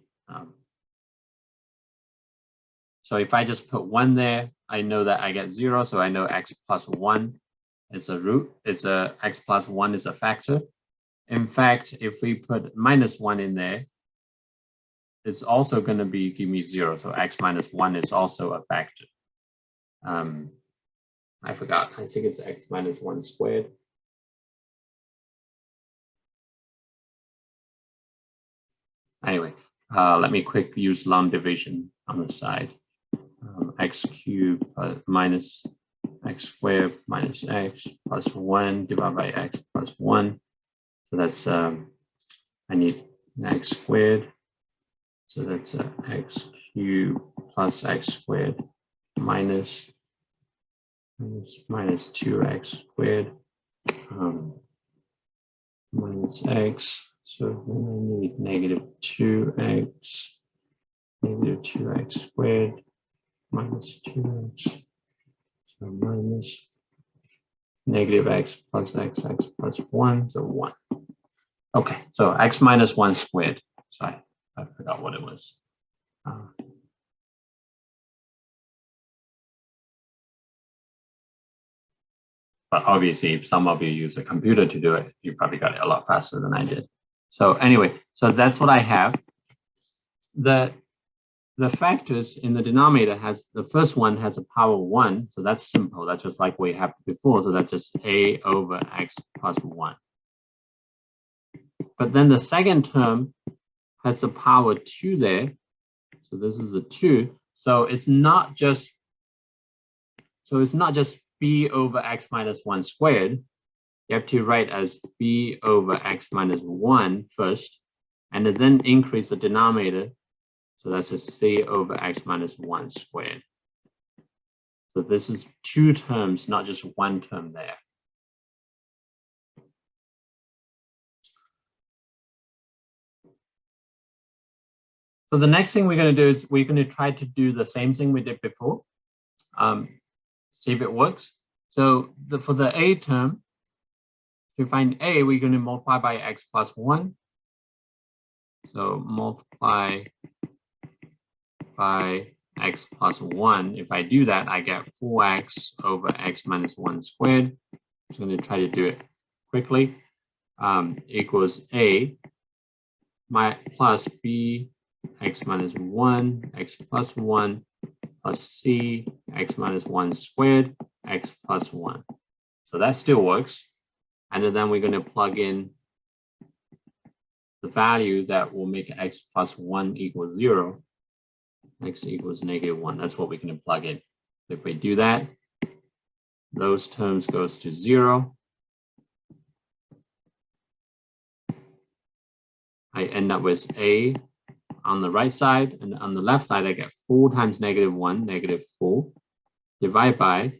So if I just put 1 there, I know that I get 0. So I know x plus 1 is a root. X plus 1 is a factor. In fact, if we put minus 1 in there, it's also going to give me 0. So x minus 1 is also a factor. I forgot. I think it's x minus 1 squared. Anyway, let me quick use long division on the side. X cubed minus x squared minus x plus 1 divided by x plus 1. So that's, I need x squared. So that's x cubed plus x squared minus 2x squared minus x. So then I need negative 2x squared minus 2x. So minus negative x plus x plus 1, so 1. Okay, so x minus 1 squared. Sorry, I forgot what it was. But obviously, if some of you use a computer to do it, you probably got it a lot faster than I did. So anyway, so that's what I have. The factors in the denominator the first one has a power 1, so that's simple. That's just like we had before. So that's just a over x plus 1. But then the second term has the power 2 there. So this is a 2. So it's not just b over x minus 1 squared. You have to write as b over x minus 1 first, and then increase the denominator. So that's a c over x minus 1 squared. So this is 2 terms, not just 1 term there. So the next thing we're going to do is we're going to try to do the same thing we did before. See if it works. So for the a term, to find a, we're going to multiply by x plus 1. So multiply by x plus 1. If I do that, I get 4x over x minus 1 squared. I'm just going to try to do it quickly. Equals a plus b x minus 1 x plus 1 plus c x minus 1 squared x plus 1. So that still works. And then we're going to plug in the value that will make x plus 1 equal 0. X equals negative 1. That's what we're going to plug in. If we do that, those terms goes to 0. I end up with a on the right side, and on the left side, I get 4 times negative 1, negative 4, divided by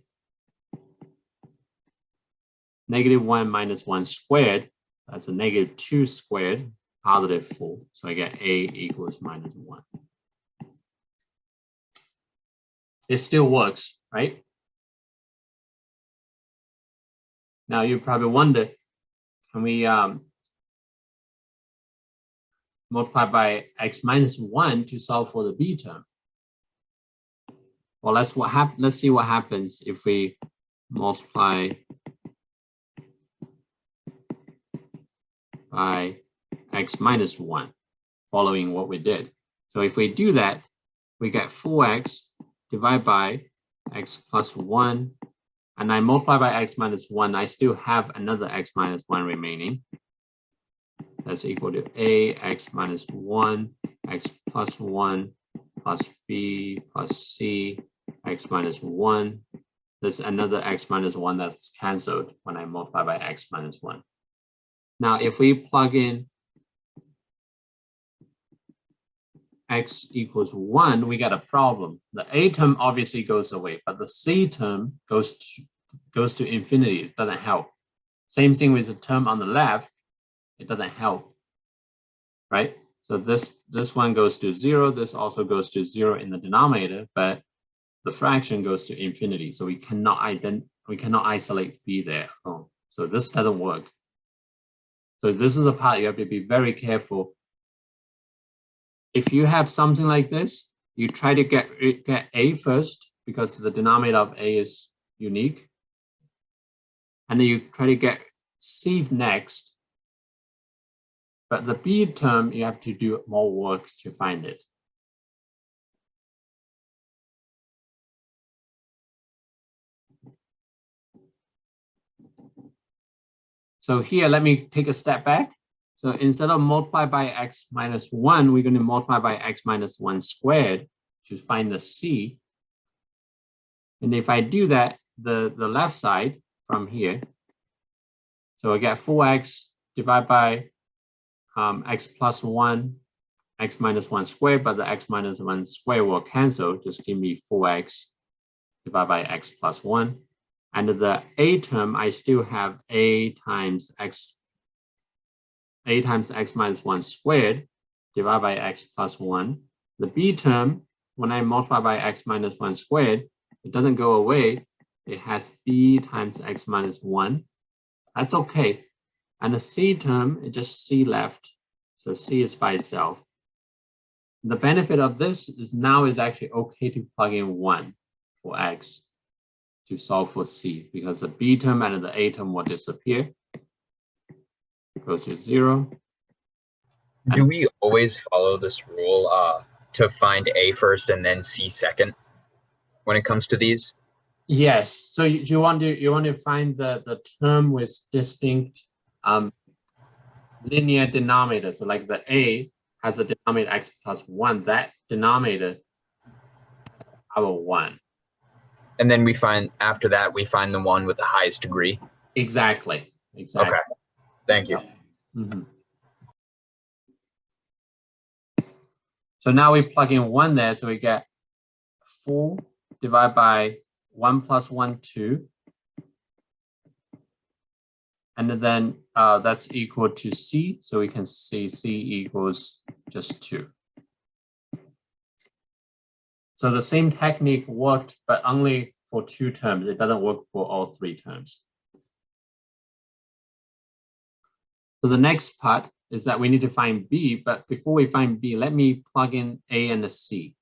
negative 1 minus 1 squared. That's a negative 2 squared, positive 4. So I get a equals minus 1. It still works, right? Now you probably wonder, can we multiply by x minus 1 to solve for the b term? Well, let's see what happens if we multiply by x minus 1, following what we did. So if we do that, we get 4x divided by x plus 1, and I multiply by x minus 1, I still have another x minus 1 remaining. That's equal to a x minus 1, x plus 1, plus b plus c, x minus 1. There's another x minus 1 that's canceled when I multiply by x minus 1. Now, if we plug in x equals 1, we get a problem. The a term obviously goes away, but the c term goes goes to infinity, it doesn't help. Same thing with the term on the left, it doesn't help, right? So this one goes to 0, this also goes to 0 in the denominator, but the fraction goes to infinity. So we cannot isolate b there. Oh, so this doesn't work. So this is a part you have to be very careful. If you have something like this, you try to get a first because the denominator of a is unique. And then you try to get c next. But the b term, you have to do more work to find it. So here, let me take a step back. So instead of multiply by x minus 1, we're going to multiply by x minus 1 squared to find the c. And if I do that, the left side from here, so I get 4x divided by x plus 1, x minus 1 squared, but the x minus 1 squared will cancel. Just give me 4x divided by x plus 1. And the a term, I still have a times x minus 1 squared divided by x plus 1. The b term, when I multiply by x minus 1 squared, it doesn't go away. It has b times x minus 1. That's okay. And the c term, it just c left. So c is by itself. The benefit of this is now is actually okay to plug in 1 for x to solve for c, because the b term and the a term will disappear. Go to 0. Do we always follow this rule to find a first and then c second when it comes to these? Yes. So you want to find the term with distinct linear denominator. So like the a has a denominator x plus 1. That denominator power 1. And then we find, after that, we find the one with the highest degree. Exactly. Okay. Thank you. Mm-hmm. So now we plug in 1 there, so we get 4 divided by 1 plus 1, 2. And then that's equal to c, so we can see c equals just 2. So the same technique worked, but only for 2 terms. It doesn't work for all 3 terms. So the next part is that we need to find b, but before we find b, let me plug in a and a c.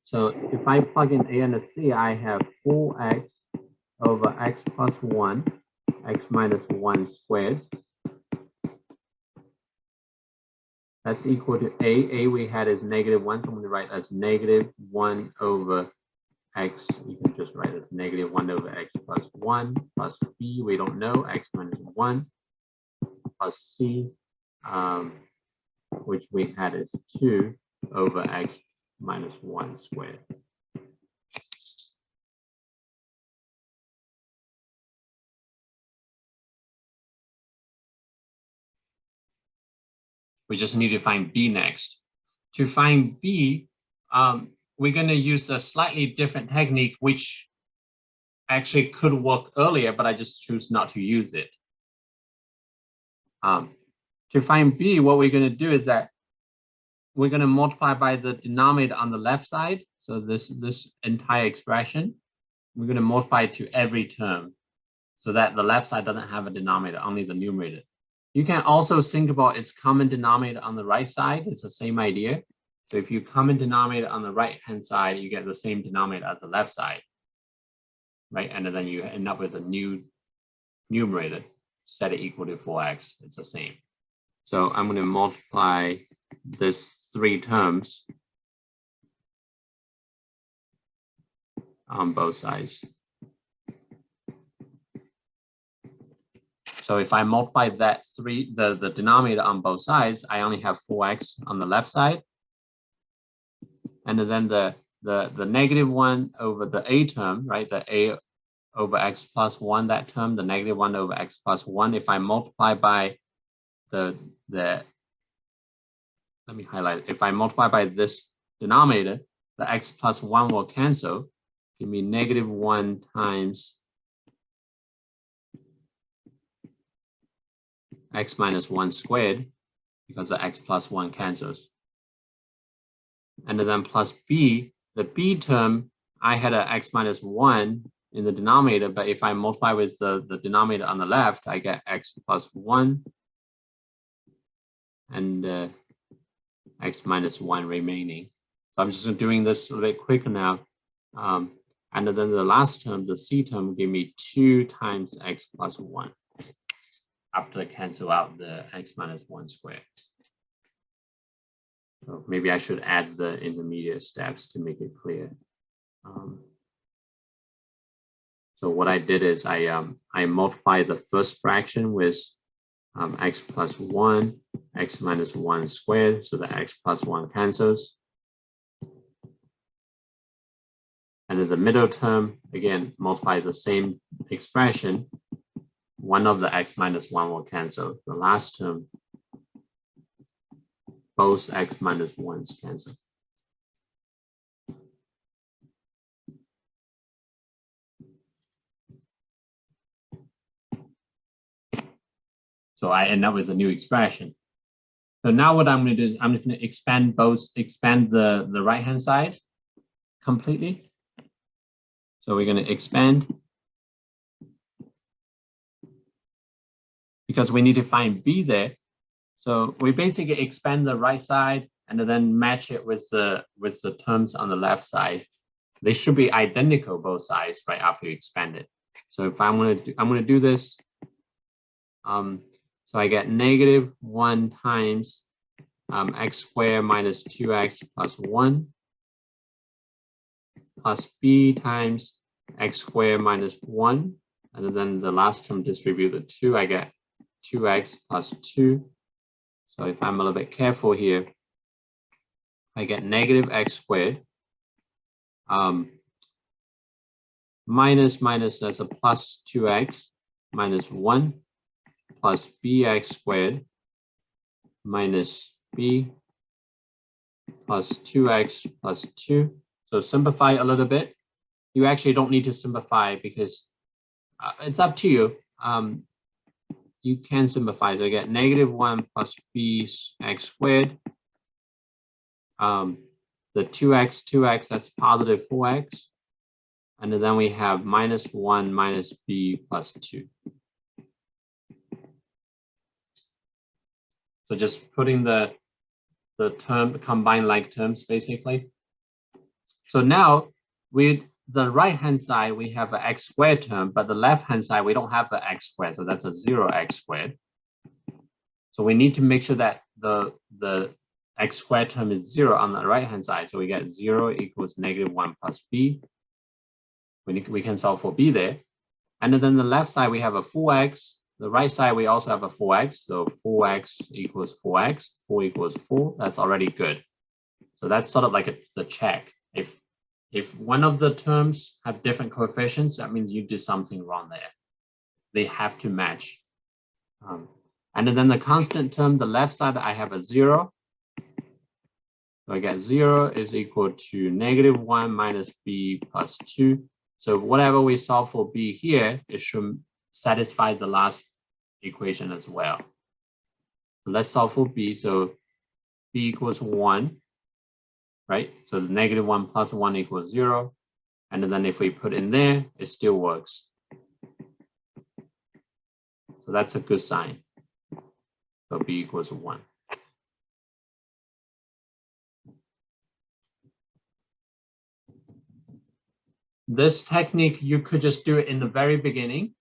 So if I plug in a and a c, I have 4x over x plus 1, x minus 1 squared. That's equal to a. A we had is negative 1, so I'm going to write as negative 1 over x. You can just write as negative 1 over x plus 1 plus b, we don't know, x minus 1 plus c, which we had is 2 over x minus 1 squared. We just need to find b next. To find b, we're going to use a slightly different technique, which actually could work earlier, but I just choose not to use it. To find b, what we're going to do is that we're going to multiply by the denominator on the left side. So this entire expression, we're going to multiply to every term so that the left side doesn't have a denominator, only the numerator. You can also think about its common denominator on the right side. It's the same idea. So if you common denominator on the right-hand side, you get the same denominator as the left side, right? And then you end up with a new numerator, set it equal to 4x. It's the same. So I'm going to multiply this 3 terms on both sides. So if I multiply that the denominator on both sides, I only have 4x on the left side. And then the negative 1 over the a term, right? The a over x plus 1, that term, the negative 1 over x plus 1. If I multiply by the let me highlight it. If I multiply by this denominator, the x plus 1 will cancel. Give me -1 times x minus 1 squared, because the x plus 1 cancels. And then plus b, the b term, I had a x minus 1 in the denominator, but if I multiply with the denominator on the left, I get x plus 1 and x minus 1 remaining. So I'm just doing this a little bit quicker now. And then the last term, the c term, give me 2 times x plus 1 after I cancel out the x minus 1 squared. So maybe I should add the intermediate steps to make it clear. So what I did is I multiplied the first fraction with x plus 1, x minus 1 squared, so the x plus 1 cancels. And then the middle term, again, multiply the same expression. One of the x minus 1 will cancel. The last term, both x minus 1s cancel. So I end up with a new expression. So now what I'm going to do is I'm just going to expand the right-hand side completely. So we're going to expand because we need to find b there. So we basically expand the right side and then match it with the terms on the left side. They should be identical both sides right after you expand it. So if I'm going to do this. So I get -1 times x squared minus 2x plus 1 plus b times x squared minus 1. And then the last term distribute the 2, I get 2x plus 2. So if I'm a little bit careful here, I get -x squared. Minus, that's a plus 2x minus 1 plus bx squared minus b plus 2x plus 2. So simplify a little bit. You actually don't need to simplify because it's up to you. You can simplify. So I get -1 plus bx squared. The 2x, that's positive 4x. And then we have -1 minus b plus 2. So just putting the term, combined like terms, basically. So now with the right-hand side, we have an x squared term, but the left-hand side, we don't have the x squared. So that's a 0x squared. So we need to make sure that the x squared term is 0 on the right-hand side. So we get 0 equals -1 plus b. We can solve for b there. And then the left side, we have a 4x. The right side, we also have a 4x. So 4x equals 4x, 4 equals 4. That's already good. So that's sort of like the check. If one of the terms have different coefficients, that means you did something wrong there. They have to match. And then the constant term, the left side, I have a 0. So I get 0 is equal to -1 minus b plus 2. So whatever we solve for b here, it should satisfy the last equation as well. So let's solve for b. So b equals 1, right? So the -1 plus 1 equals 0. And then if we put in there, it still works. So that's a good sign. So b equals 1. This technique, you could just do it in the very beginning,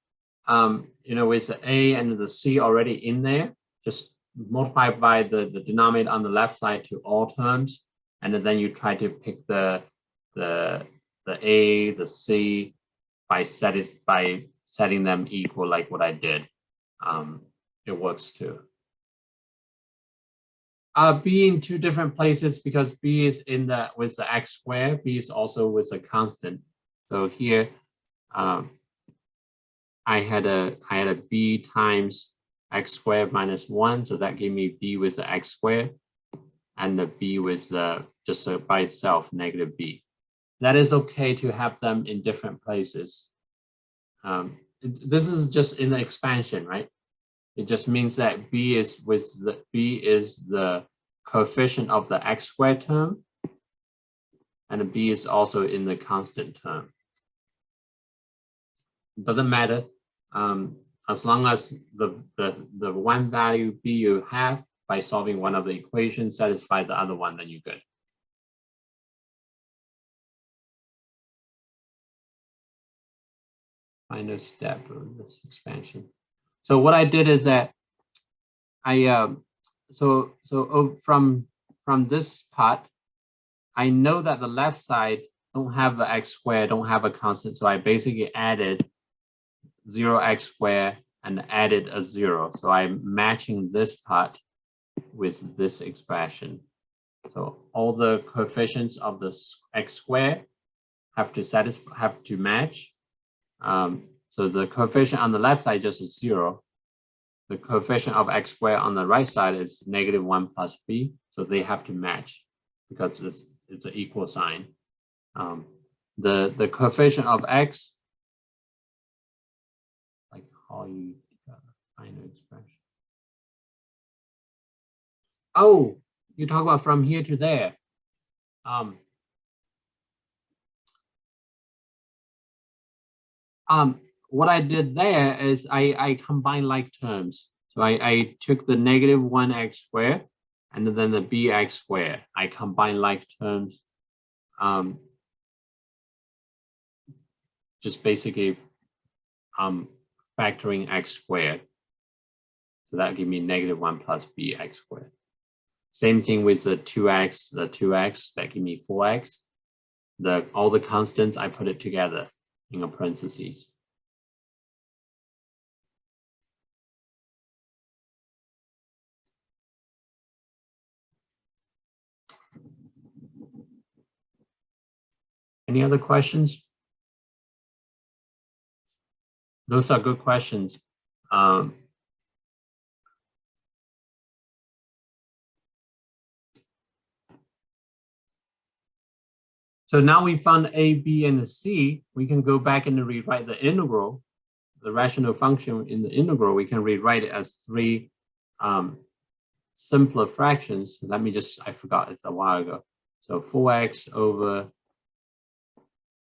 with the A and the C already in there. Just multiply by the denominator on the left side to all terms, and then you try to pick the A, the C by setting them equal, like what I did. It works too. B in two different places because B is with the x squared. B is also with a constant. So here, I had a b times x squared minus 1, so that gave me b with the x squared. and the b with just by itself, negative b. That is okay to have them in different places. This is just in the expansion, right? It just means that b is the coefficient of the x squared term, and the b is also in the constant term. It doesn't matter, as long as the one value b you have by solving one of the equations satisfy the other one, then you're good. Final step of this expansion. So what I did is that from this part, I know that the left side don't have the x squared, don't have a constant, so I basically added 0x squared and added a 0. So I'm matching this part with this expression. So all the coefficients of the x squared have to match. So the coefficient on the left side just is 0. The coefficient of x squared on the right side is -1 plus b. So they have to match because it's an equal sign. The coefficient of x, like how you find an expression. Oh, you talk about from here to there. What I did there is I combined like terms. So I took the -1x squared and then the bx squared. I combined like terms, just basically factoring x squared. So that give me -1 plus bx squared. Same thing with the 2x, that give me 4x. All the constants, I put it together in a parentheses. Any other questions? Those are good questions. So now we found a, b, and c. We can go back and rewrite the integral, the rational function in the integral. We can rewrite it as 3 simpler fractions. So let me just, I forgot, it's a while ago. So 4x over,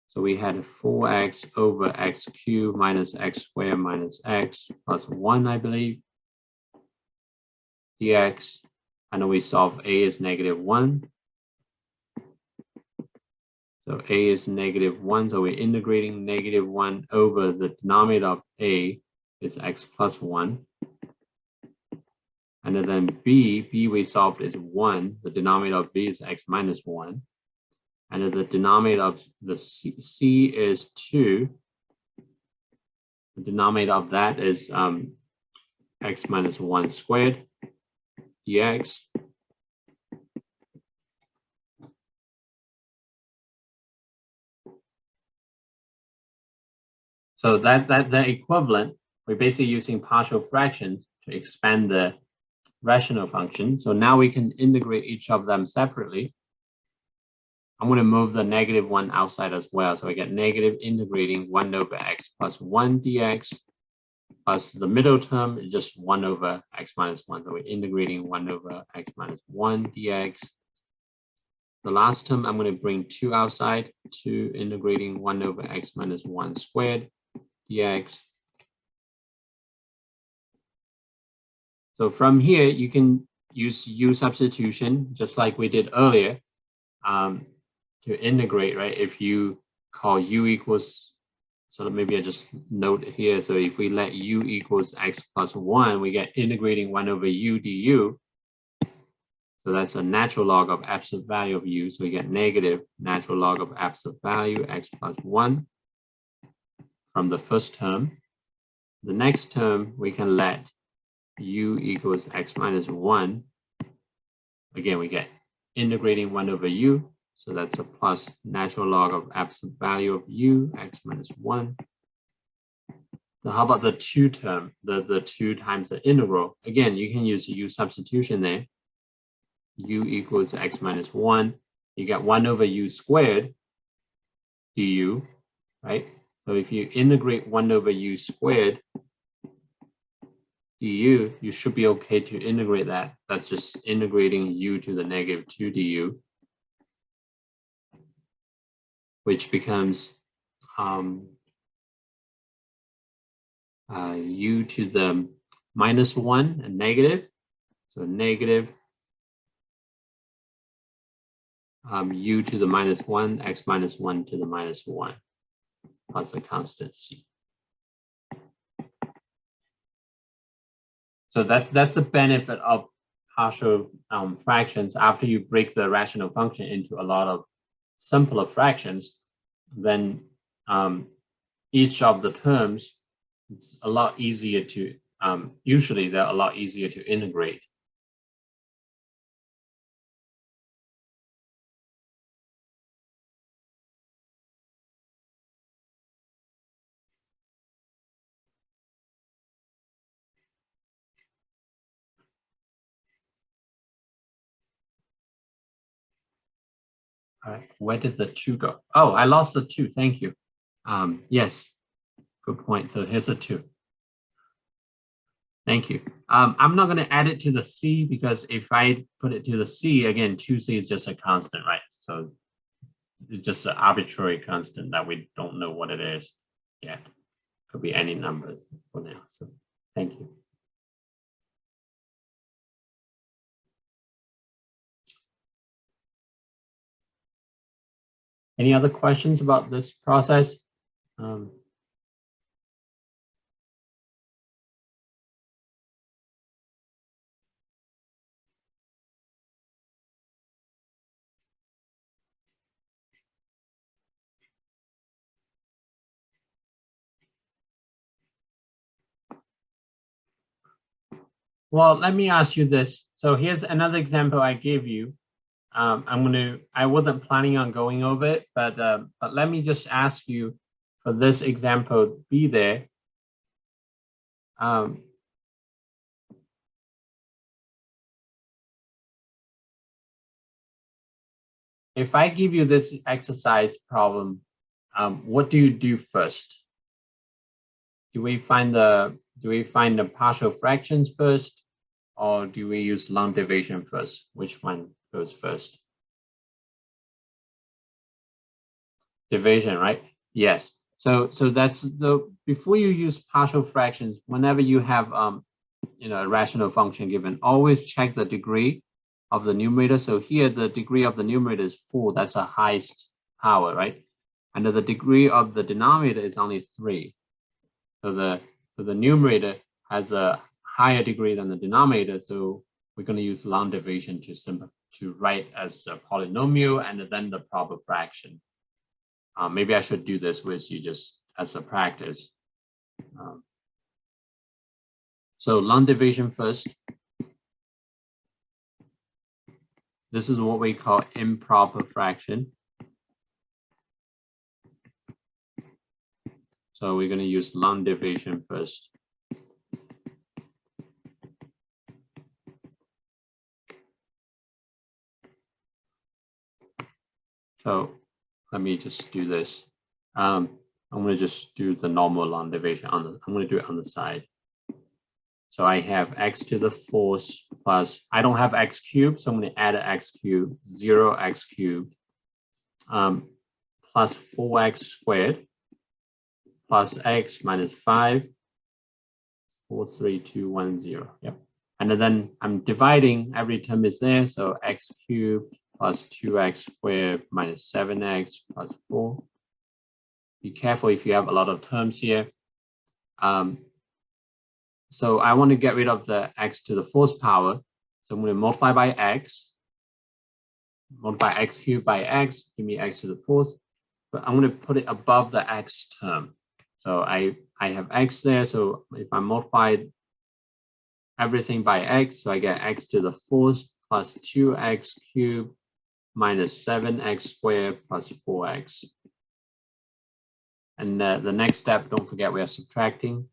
so we had 4x over x cubed minus x squared minus x plus 1, I believe, dx. I know we solve a is -1. So a is -1, so we're integrating -1 over the denominator of a is x plus 1. And then b we solved is 1. The denominator of b is x minus 1. And then the denominator of the c is 2. The denominator of that is x minus 1 squared dx. So that equivalent, we're basically using partial fractions to expand the rational function. So now we can integrate each of them separately. I'm going to move the -1 outside as well. So I get negative integrating 1 over x plus 1 dx plus the middle term is just 1 over x minus 1. So we're integrating 1 over x minus 1 dx. The last term, I'm going to bring 2 outside, 2 integrating 1 over x minus 1 squared dx. So from here, you can use u-substitution, just like we did earlier, to integrate, right? If you call u equals, so maybe I just note here. So if we let u equals x plus 1, we get integrating 1 over u du. So that's a natural log of absolute value of u. So we get negative natural log of absolute value x plus 1 from the first term. The next term, we can let u equals x minus 1. Again, we get integrating 1 over u. So that's a plus natural log of absolute value of u, x minus 1. Now, how about the 2 term, the 2 times the integral? Again, you can use u substitution there. u equals x minus 1. You get 1 over u squared du, right? So if you integrate 1 over u squared du, you should be okay to integrate that. That's just integrating u to the negative 2 du, which becomes u to the minus 1 and negative. So negative u to the minus 1, x minus 1 to the minus 1, plus a constant c. So that's the benefit of partial fractions. After you break the rational function into a lot of simpler fractions, then each of the terms, it's a lot easier to, usually they're a lot easier to integrate. All right, where did the 2 go? Oh, I lost the 2, thank you. Yes, good point. So here's a 2. Thank you. I'm not going to add it to the c because if I put it to the c, again, 2c is just a constant, right? So it's just an arbitrary constant that we don't know what it is yet. Could be any numbers for now. So thank you. Any other questions about this process? Well, let me ask you this. So here's another example I gave you. I wasn't planning on going over it, but let me just ask you for this example, be there. If I give you this exercise problem, what do you do first? Do we find the partial fractions first, or do we use long division first? Which one goes first? Division, right? Yes. So that's the before you use partial fractions, whenever you have a rational function given, always check the degree of the numerator. So here the degree of the numerator is 4. That's the highest power, right? And the degree of the denominator is only 3. So the numerator has a higher degree than the denominator. So we're going to use long division to write as a polynomial and then the proper fraction. Maybe I should do this with you just as a practice. So long division first. This is what we call improper fraction. So we're going to use long division first. So let me just do this. I'm going to just do the normal long division I'm going to do it on the side. So I have x to the 4th plus, I don't have x cubed, so I'm going to add an x cubed, 0x cubed, plus 4x squared, plus x minus 5, 4, 3, 2, 1, 0. Yep. And then I'm dividing, every term is there, so x cubed plus 2x squared minus 7x plus 4. Be careful if you have a lot of terms here. So I want to get rid of the x to the 4th power. So I'm going to multiply by x. Multiply x cubed by x, give me x to the 4th. But I'm going to put it above the x term. So I have x there. So if I multiply everything by x, so I get x to the 4th plus 2x cubed minus 7x squared plus 4x. And the next step, don't forget we are subtracting.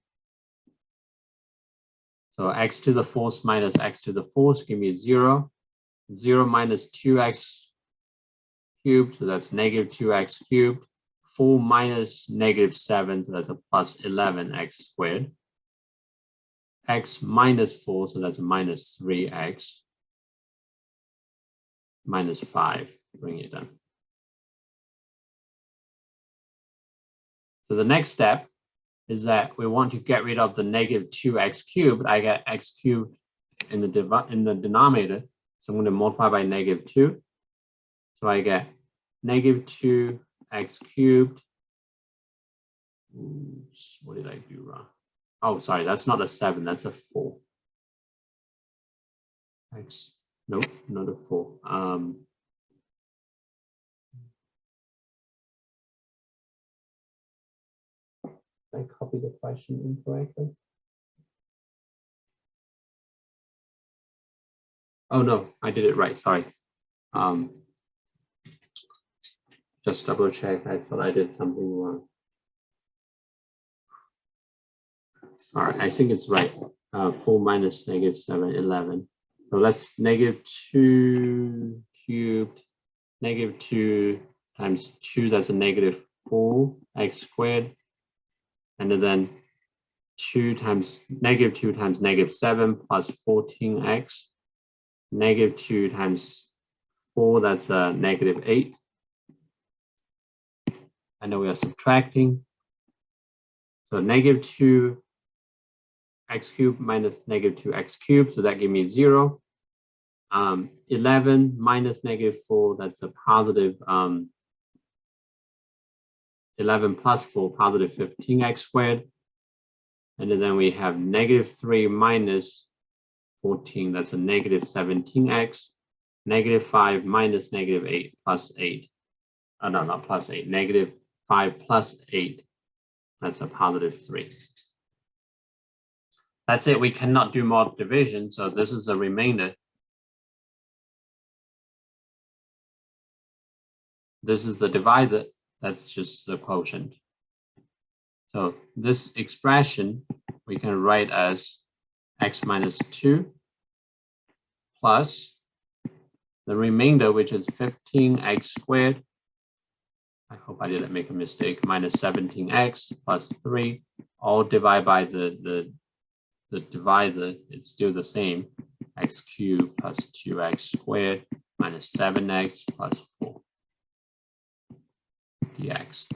So x to the 4th minus x to the 4th give me 0. 0 minus 2x cubed, so that's negative 2x cubed. 4 minus negative 7, so that's a plus 11x squared. X minus 4, so that's a minus 3x. Minus 5, bring it down. So the next step is that we want to get rid of the negative 2x cubed. I get x cubed in the denominator, so I'm going to multiply by negative 2. So I get negative 2x cubed. Oops, what did I do wrong? Oh, sorry, that's not a 7, that's a 4. X, nope, not a 4. I copied the question incorrectly. Oh no, I did it right, sorry. Just double check, I thought I did something wrong. All right, I think it's right. 4 minus negative 7, 11. So that's negative 2 cubed, negative 2 times 2, that's a negative 4x squared. And then 2 times negative 7 plus 14x. Negative 2 times 4, that's a negative 8. And then we are subtracting. So negative 2x cubed minus negative 2x cubed, so that gives me 0. 11 minus negative 4, that's a positive 11 plus 4, positive 15x squared. And then we have negative 3 minus 14, that's a negative 17x. Negative 5 minus negative 8 plus 8. No, not plus 8. Negative 5 plus 8, that's a positive 3. That's it. We cannot do more division, so this is the remainder. This is the divisor. That's just the quotient. So this expression we can write as x minus 2 plus the remainder, which is 15x squared. I hope I didn't make a mistake. Minus 17x plus 3, all divided by the divisor. It's still the same. X cubed plus 2x squared minus 7x plus 4 dx.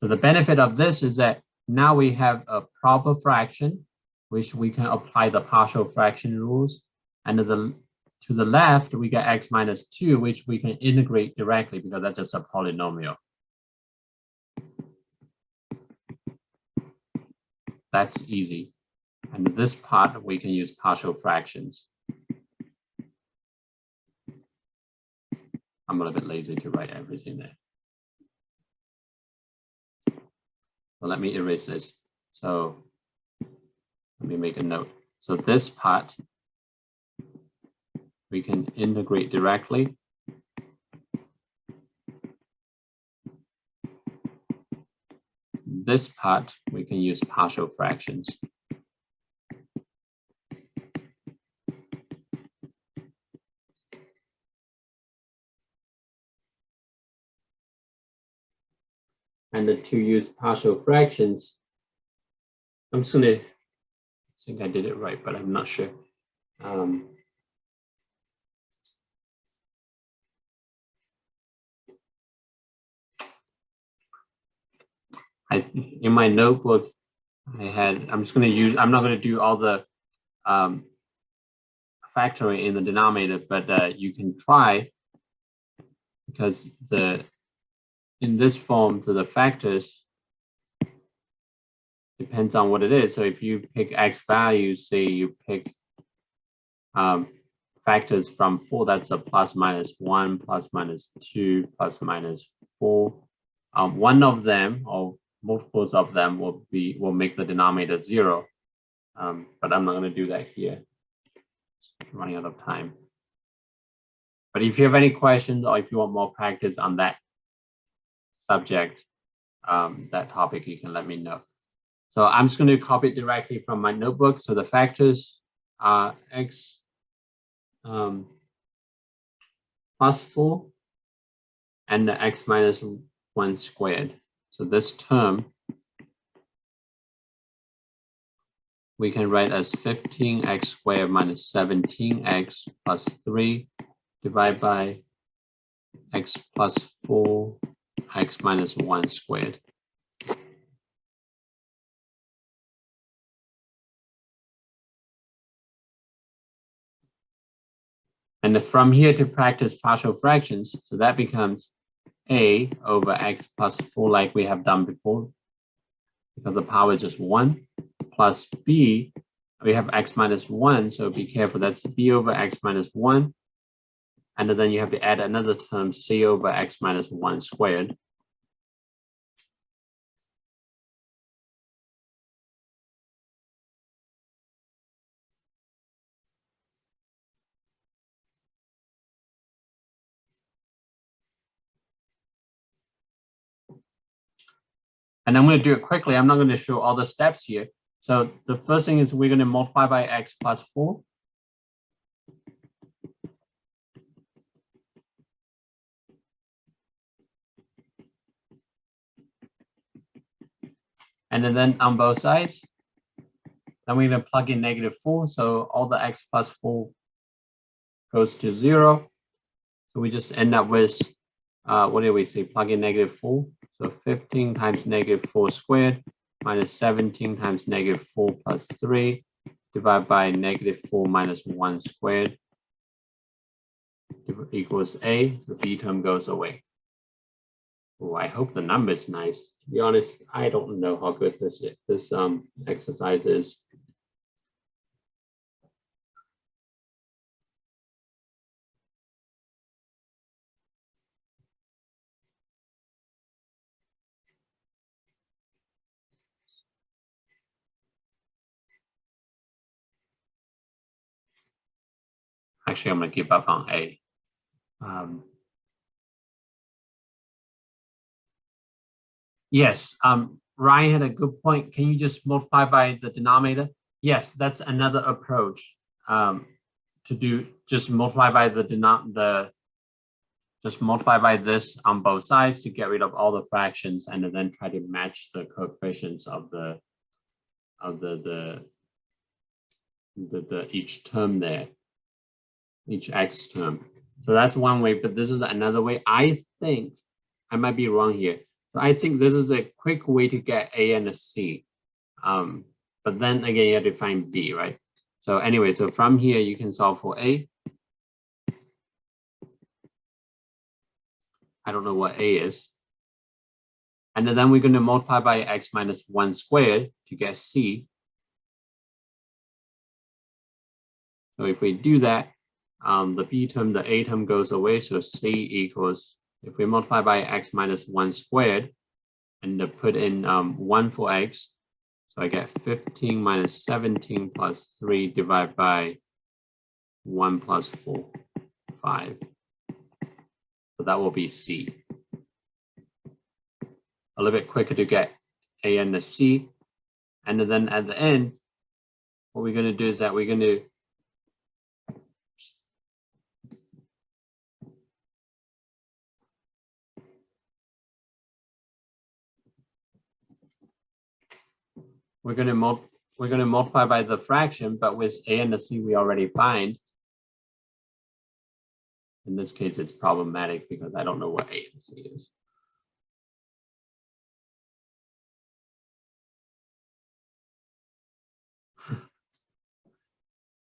So the benefit of this is that now we have a proper fraction, which we can apply the partial fraction rules. And to the left, we get x minus 2, which we can integrate directly because that's just a polynomial. That's easy. And this part, we can use partial fractions. I'm a little bit lazy to write everything there. So let me erase this. So let me make a note. So this part, we can integrate directly. This part, we can use partial fractions. And to use partial fractions, I'm just gonna, I think I did it right, but I'm not sure. In my notebook, I'm just gonna use, I'm not gonna do all the factoring in the denominator, but you can try, because in this form, so the factors depends on what it is. So if you pick x values, say you pick factors from 4, that's a plus minus 1, plus minus 2, plus minus 4. One of them or multiples of them will make the denominator 0. But I'm not going to do that here. Just running out of time. But if you have any questions or if you want more practice on that subject, that topic, you can let me know. So I'm just going to copy it directly from my notebook. So the factors are x plus 4 and the x minus 1 squared. So this term we can write as 15x squared minus 17x plus 3 divided by x plus 4, x minus 1 squared. And from here to practice partial fractions, so that becomes a over x plus 4 like we have done before, because the power is just 1, plus b, we have x minus 1, so be careful, that's b over x minus 1. And then you have to add another term, c over x minus 1 squared. And I'm going to do it quickly. I'm not going to show all the steps here. So the first thing is we're going to multiply by x plus 4. And then on both sides, then we're going to plug in -4. So all the x plus 4 goes to 0. So we just end up with, what did we say? Plug in -4. So 15 times -4 squared minus 17 times -4 plus 3 divided by -4 minus 1 squared equals a. The b term goes away. Oh, I hope the number is nice. To be honest, I don't know how good this exercise is. Actually, I'm going to give up on A. Yes, Ryan had a good point. Can you just multiply by the denominator? Yes, that's another approach to do. Just multiply by just multiply by this on both sides to get rid of all the fractions, and then try to match the coefficients of each term there, each x term. So that's one way, but this is another way. I think I might be wrong here. So I think this is a quick way to get A and a C. But then again, you have to find B, right? So anyway, so from here, you can solve for A. I don't know what A is. And then we're going to multiply by x minus 1 squared to get C. So if we do that, the B term, the A term goes away. So C equals, if we multiply by x minus 1 squared and put in 1 for x, so I get 15 minus 17 plus 3 divided by 1 plus 4, 5. So that will be C. A little bit quicker to get A and the C. And then at the end, what we're going to do is that we're going to multiply by the fraction, but with A and the C we already find. In this case, it's problematic because I don't know what A and C is.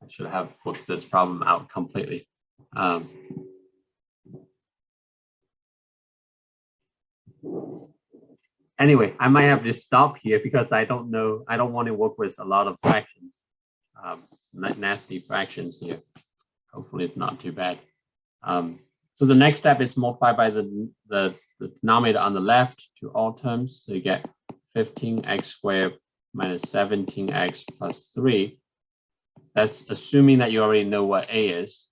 I should have worked this problem out completely. Anyway, I might have to stop here because I don't know. I don't want to work with a lot of fractions, nasty fractions here. Hopefully, it's not too bad. So the next step is multiply by the denominator on the left to all terms. So you get 15x squared minus 17x plus 3. That's assuming that you already know what A is.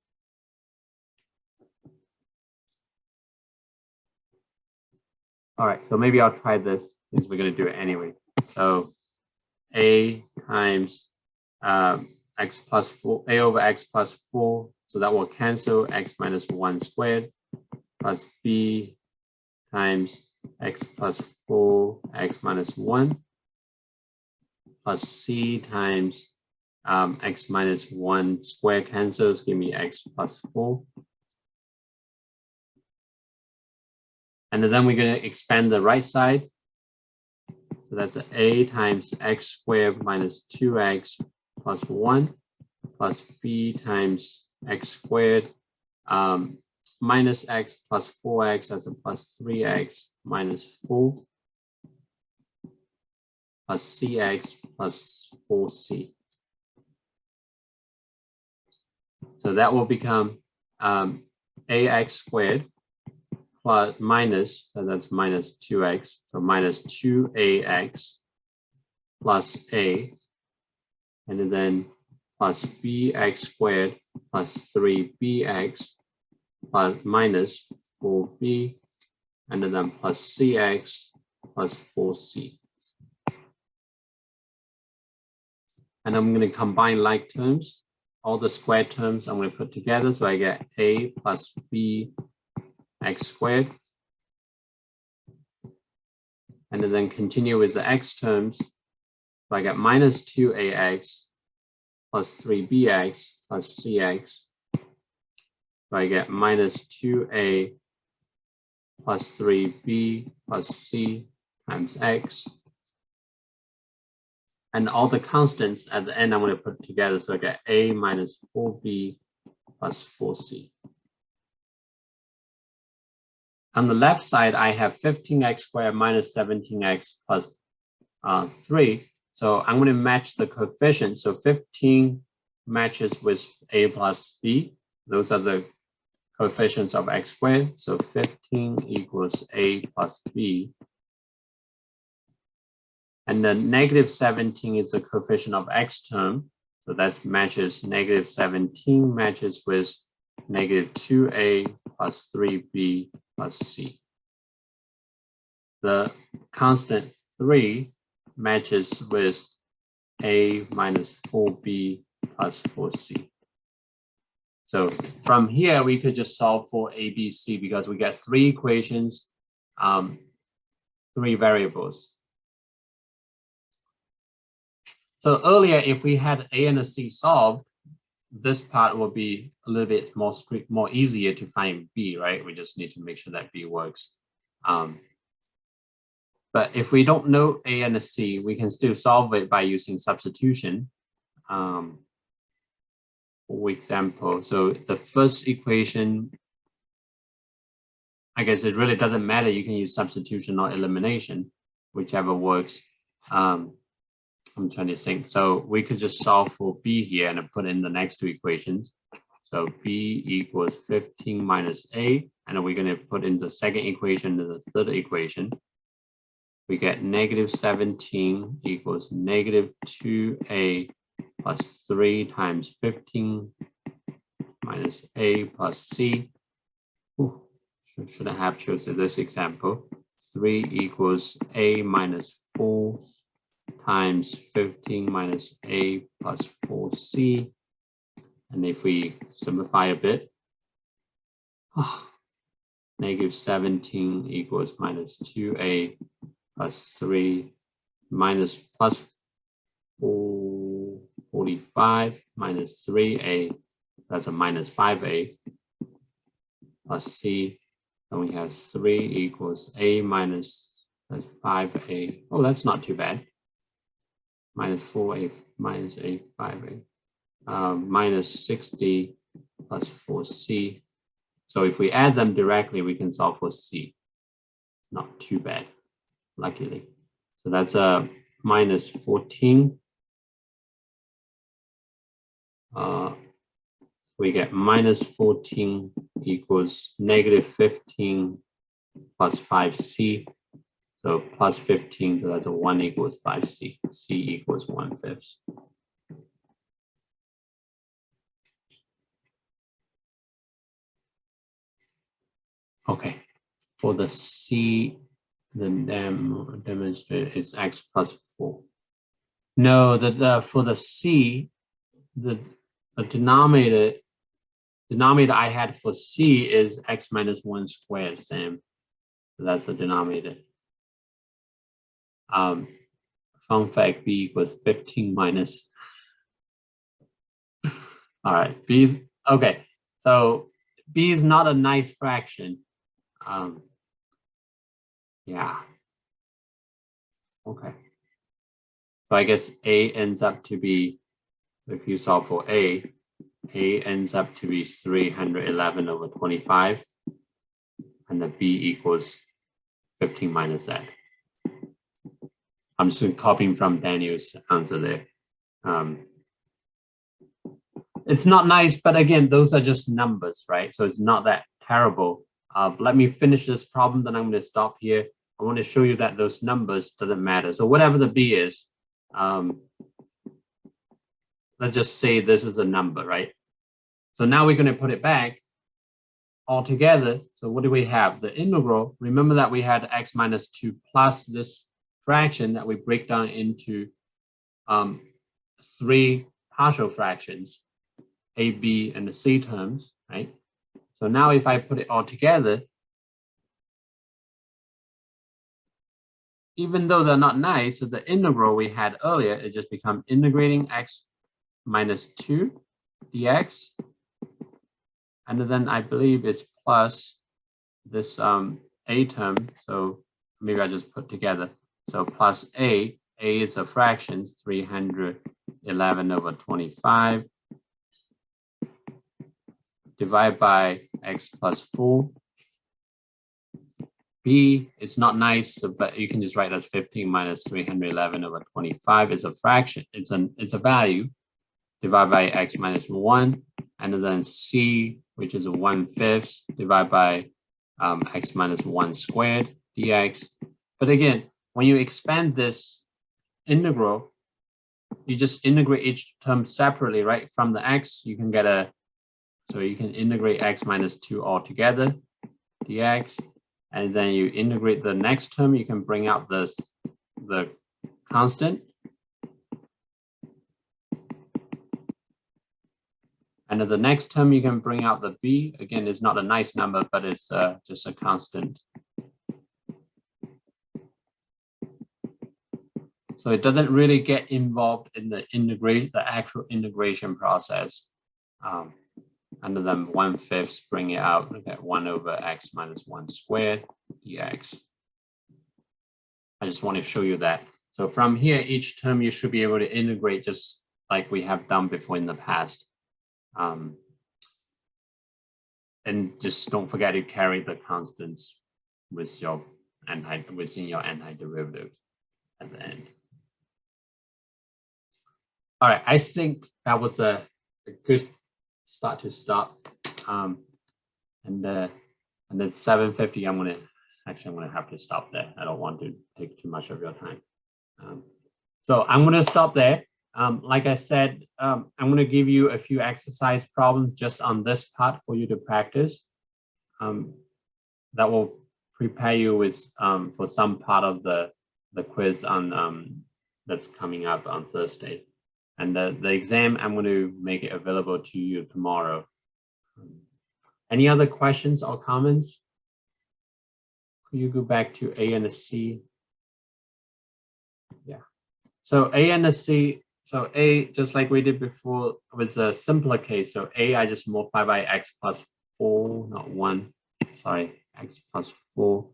All right, so maybe I'll try this since we're going to do it anyway. So A times x plus 4, A over x plus 4 So that will cancel x minus 1 squared plus b times x plus 4 x minus 1 plus c times x minus 1 square cancels, give me x plus 4. And then we're going to expand the right side. So that's a times x squared minus 2x plus 1 plus b times x squared minus x plus 4x as a plus 3x minus 4 plus cx plus 4c. So that will become ax squared plus minus, so that's minus 2x, so minus 2ax plus a, and then plus bx squared plus 3bx plus minus 4b, and then plus cx plus 4c. And I'm going to combine like terms. All the squared terms I'm going to put together, so I get a plus b x squared. And then continue with the x terms. So I get minus 2ax plus 3bx plus cx. So I get minus 2a plus 3b plus c times x. And all the constants at the end I'm going to put together. So I get a minus 4b plus 4c. On the left side, I have 15x squared minus 17x plus 3. So I'm going to match the coefficient. So 15 matches with a plus b. Those are the coefficients of x squared. So 15 equals a plus b. And then negative 17 is the coefficient of x term. So that matches negative 17 matches with negative 2a plus 3b plus c. The constant 3 matches with a minus 4b plus 4c. So from here, we could just solve for a, b, c because we get 3 equations, 3 variables. So earlier, if we had a and a c solved, this part will be a little bit more easier to find b, right? We just need to make sure that b works. But if we don't know a and a c, we can still solve it by using substitution. For example, so the first equation, I guess it really doesn't matter. You can use substitution or elimination, whichever works. I'm trying to think. So we could just solve for b here and put in the next 2 equations. So b equals 15 minus a, and then we're going to put in the second equation and the third equation. We get negative 17 equals negative 2a plus 3 times 15 minus a plus c. Should I have chosen this example? 3 equals a minus 4 times 15 minus a plus 4c. And if we simplify a bit, negative 17 equals minus 2a plus 3 minus plus 45 minus 3a, that's a minus 5a plus c. And we have 3 equals a minus 5a. Oh, that's not too bad. Minus 4a minus a 5a. Minus 60 plus 4c. So if we add them directly, we can solve for c. Not too bad, luckily. So that's a minus 14. We get minus 14 equals negative 15 plus 5c. So plus 15, so that's a 1 equals 5c. C equals 1/5. Okay, for the c, the demonstrator is x plus 4. No, for the c, the denominator denominator I had for C is x minus 1 squared, same. So that's the denominator. Fun fact, B equals 15 minus. All right, B, okay. So B is not a nice fraction. Yeah. Okay. So I guess A ends up to be, if you solve for A ends up to be 311 over 25. And the B equals 15 minus that. I'm just copying from Daniel's answer there. It's not nice, but again, those are just numbers, right? So it's not that terrible. Let me finish this problem, then I'm going to stop here. I want to show you that those numbers doesn't matter. So whatever the B is, let's just say this is a number, right? So now we're going to put it back all together. So what do we have? The integral, remember that we had x minus 2 plus this fraction that we break down into 3 partial fractions, a, b, and the c terms, right? So now if I put it all together, even though they're not nice, so the integral we had earlier, it just becomes integrating x minus 2 dx. And then I believe it's plus this a term. So maybe I just put together. So plus a is a fraction, 311 over 25. Divide by x plus 4. B, it's not nice, but you can just write as 15 minus 311 over 25 is a fraction. It's a value. Divide by x minus 1. And then C, which is a 1/5, divided by x minus 1 squared dx. But again, when you expand this integral, you just integrate each term separately, right? From the x, you can get so you can integrate x minus 2 all together, dx. And then you integrate the next term, you can bring out the constant. And then the next term, you can bring out the b. Again, it's not a nice number, but it's just a constant. So it doesn't really get involved in the actual integration process. And then 1/5, bring it out, look at 1 over x minus 1 squared dx. I just want to show you that. So from here, each term you should be able to integrate just like we have done before in the past. And just don't forget to carry the constants with your within your antiderivative at the end. All right, I think that was a good start to stop. And then 7:50, I'm gonna have to stop there. I don't want to take too much of your time. So I'm gonna stop there. Like I said, I'm going to give you a few exercise problems just on this part for you to practice. That will prepare you with for some part of the quiz on that's coming up on Thursday. And the exam, I'm going to make it available to you tomorrow. Any other questions or comments? Could you go back to A and C? Yeah. So A and C. So A, just like we did before, was a simpler case. So A, I just multiply by x plus 4, not 1. Sorry, x plus 4.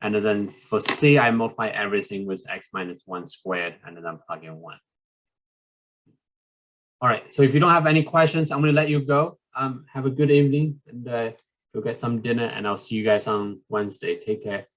And then for C, I multiply everything with x minus 1 squared, and then I'm plugging 1. All right, so if you don't have any questions, I'm going to let you go. Have a good evening, and go get some dinner, and I'll see you guys on Wednesday. Take care.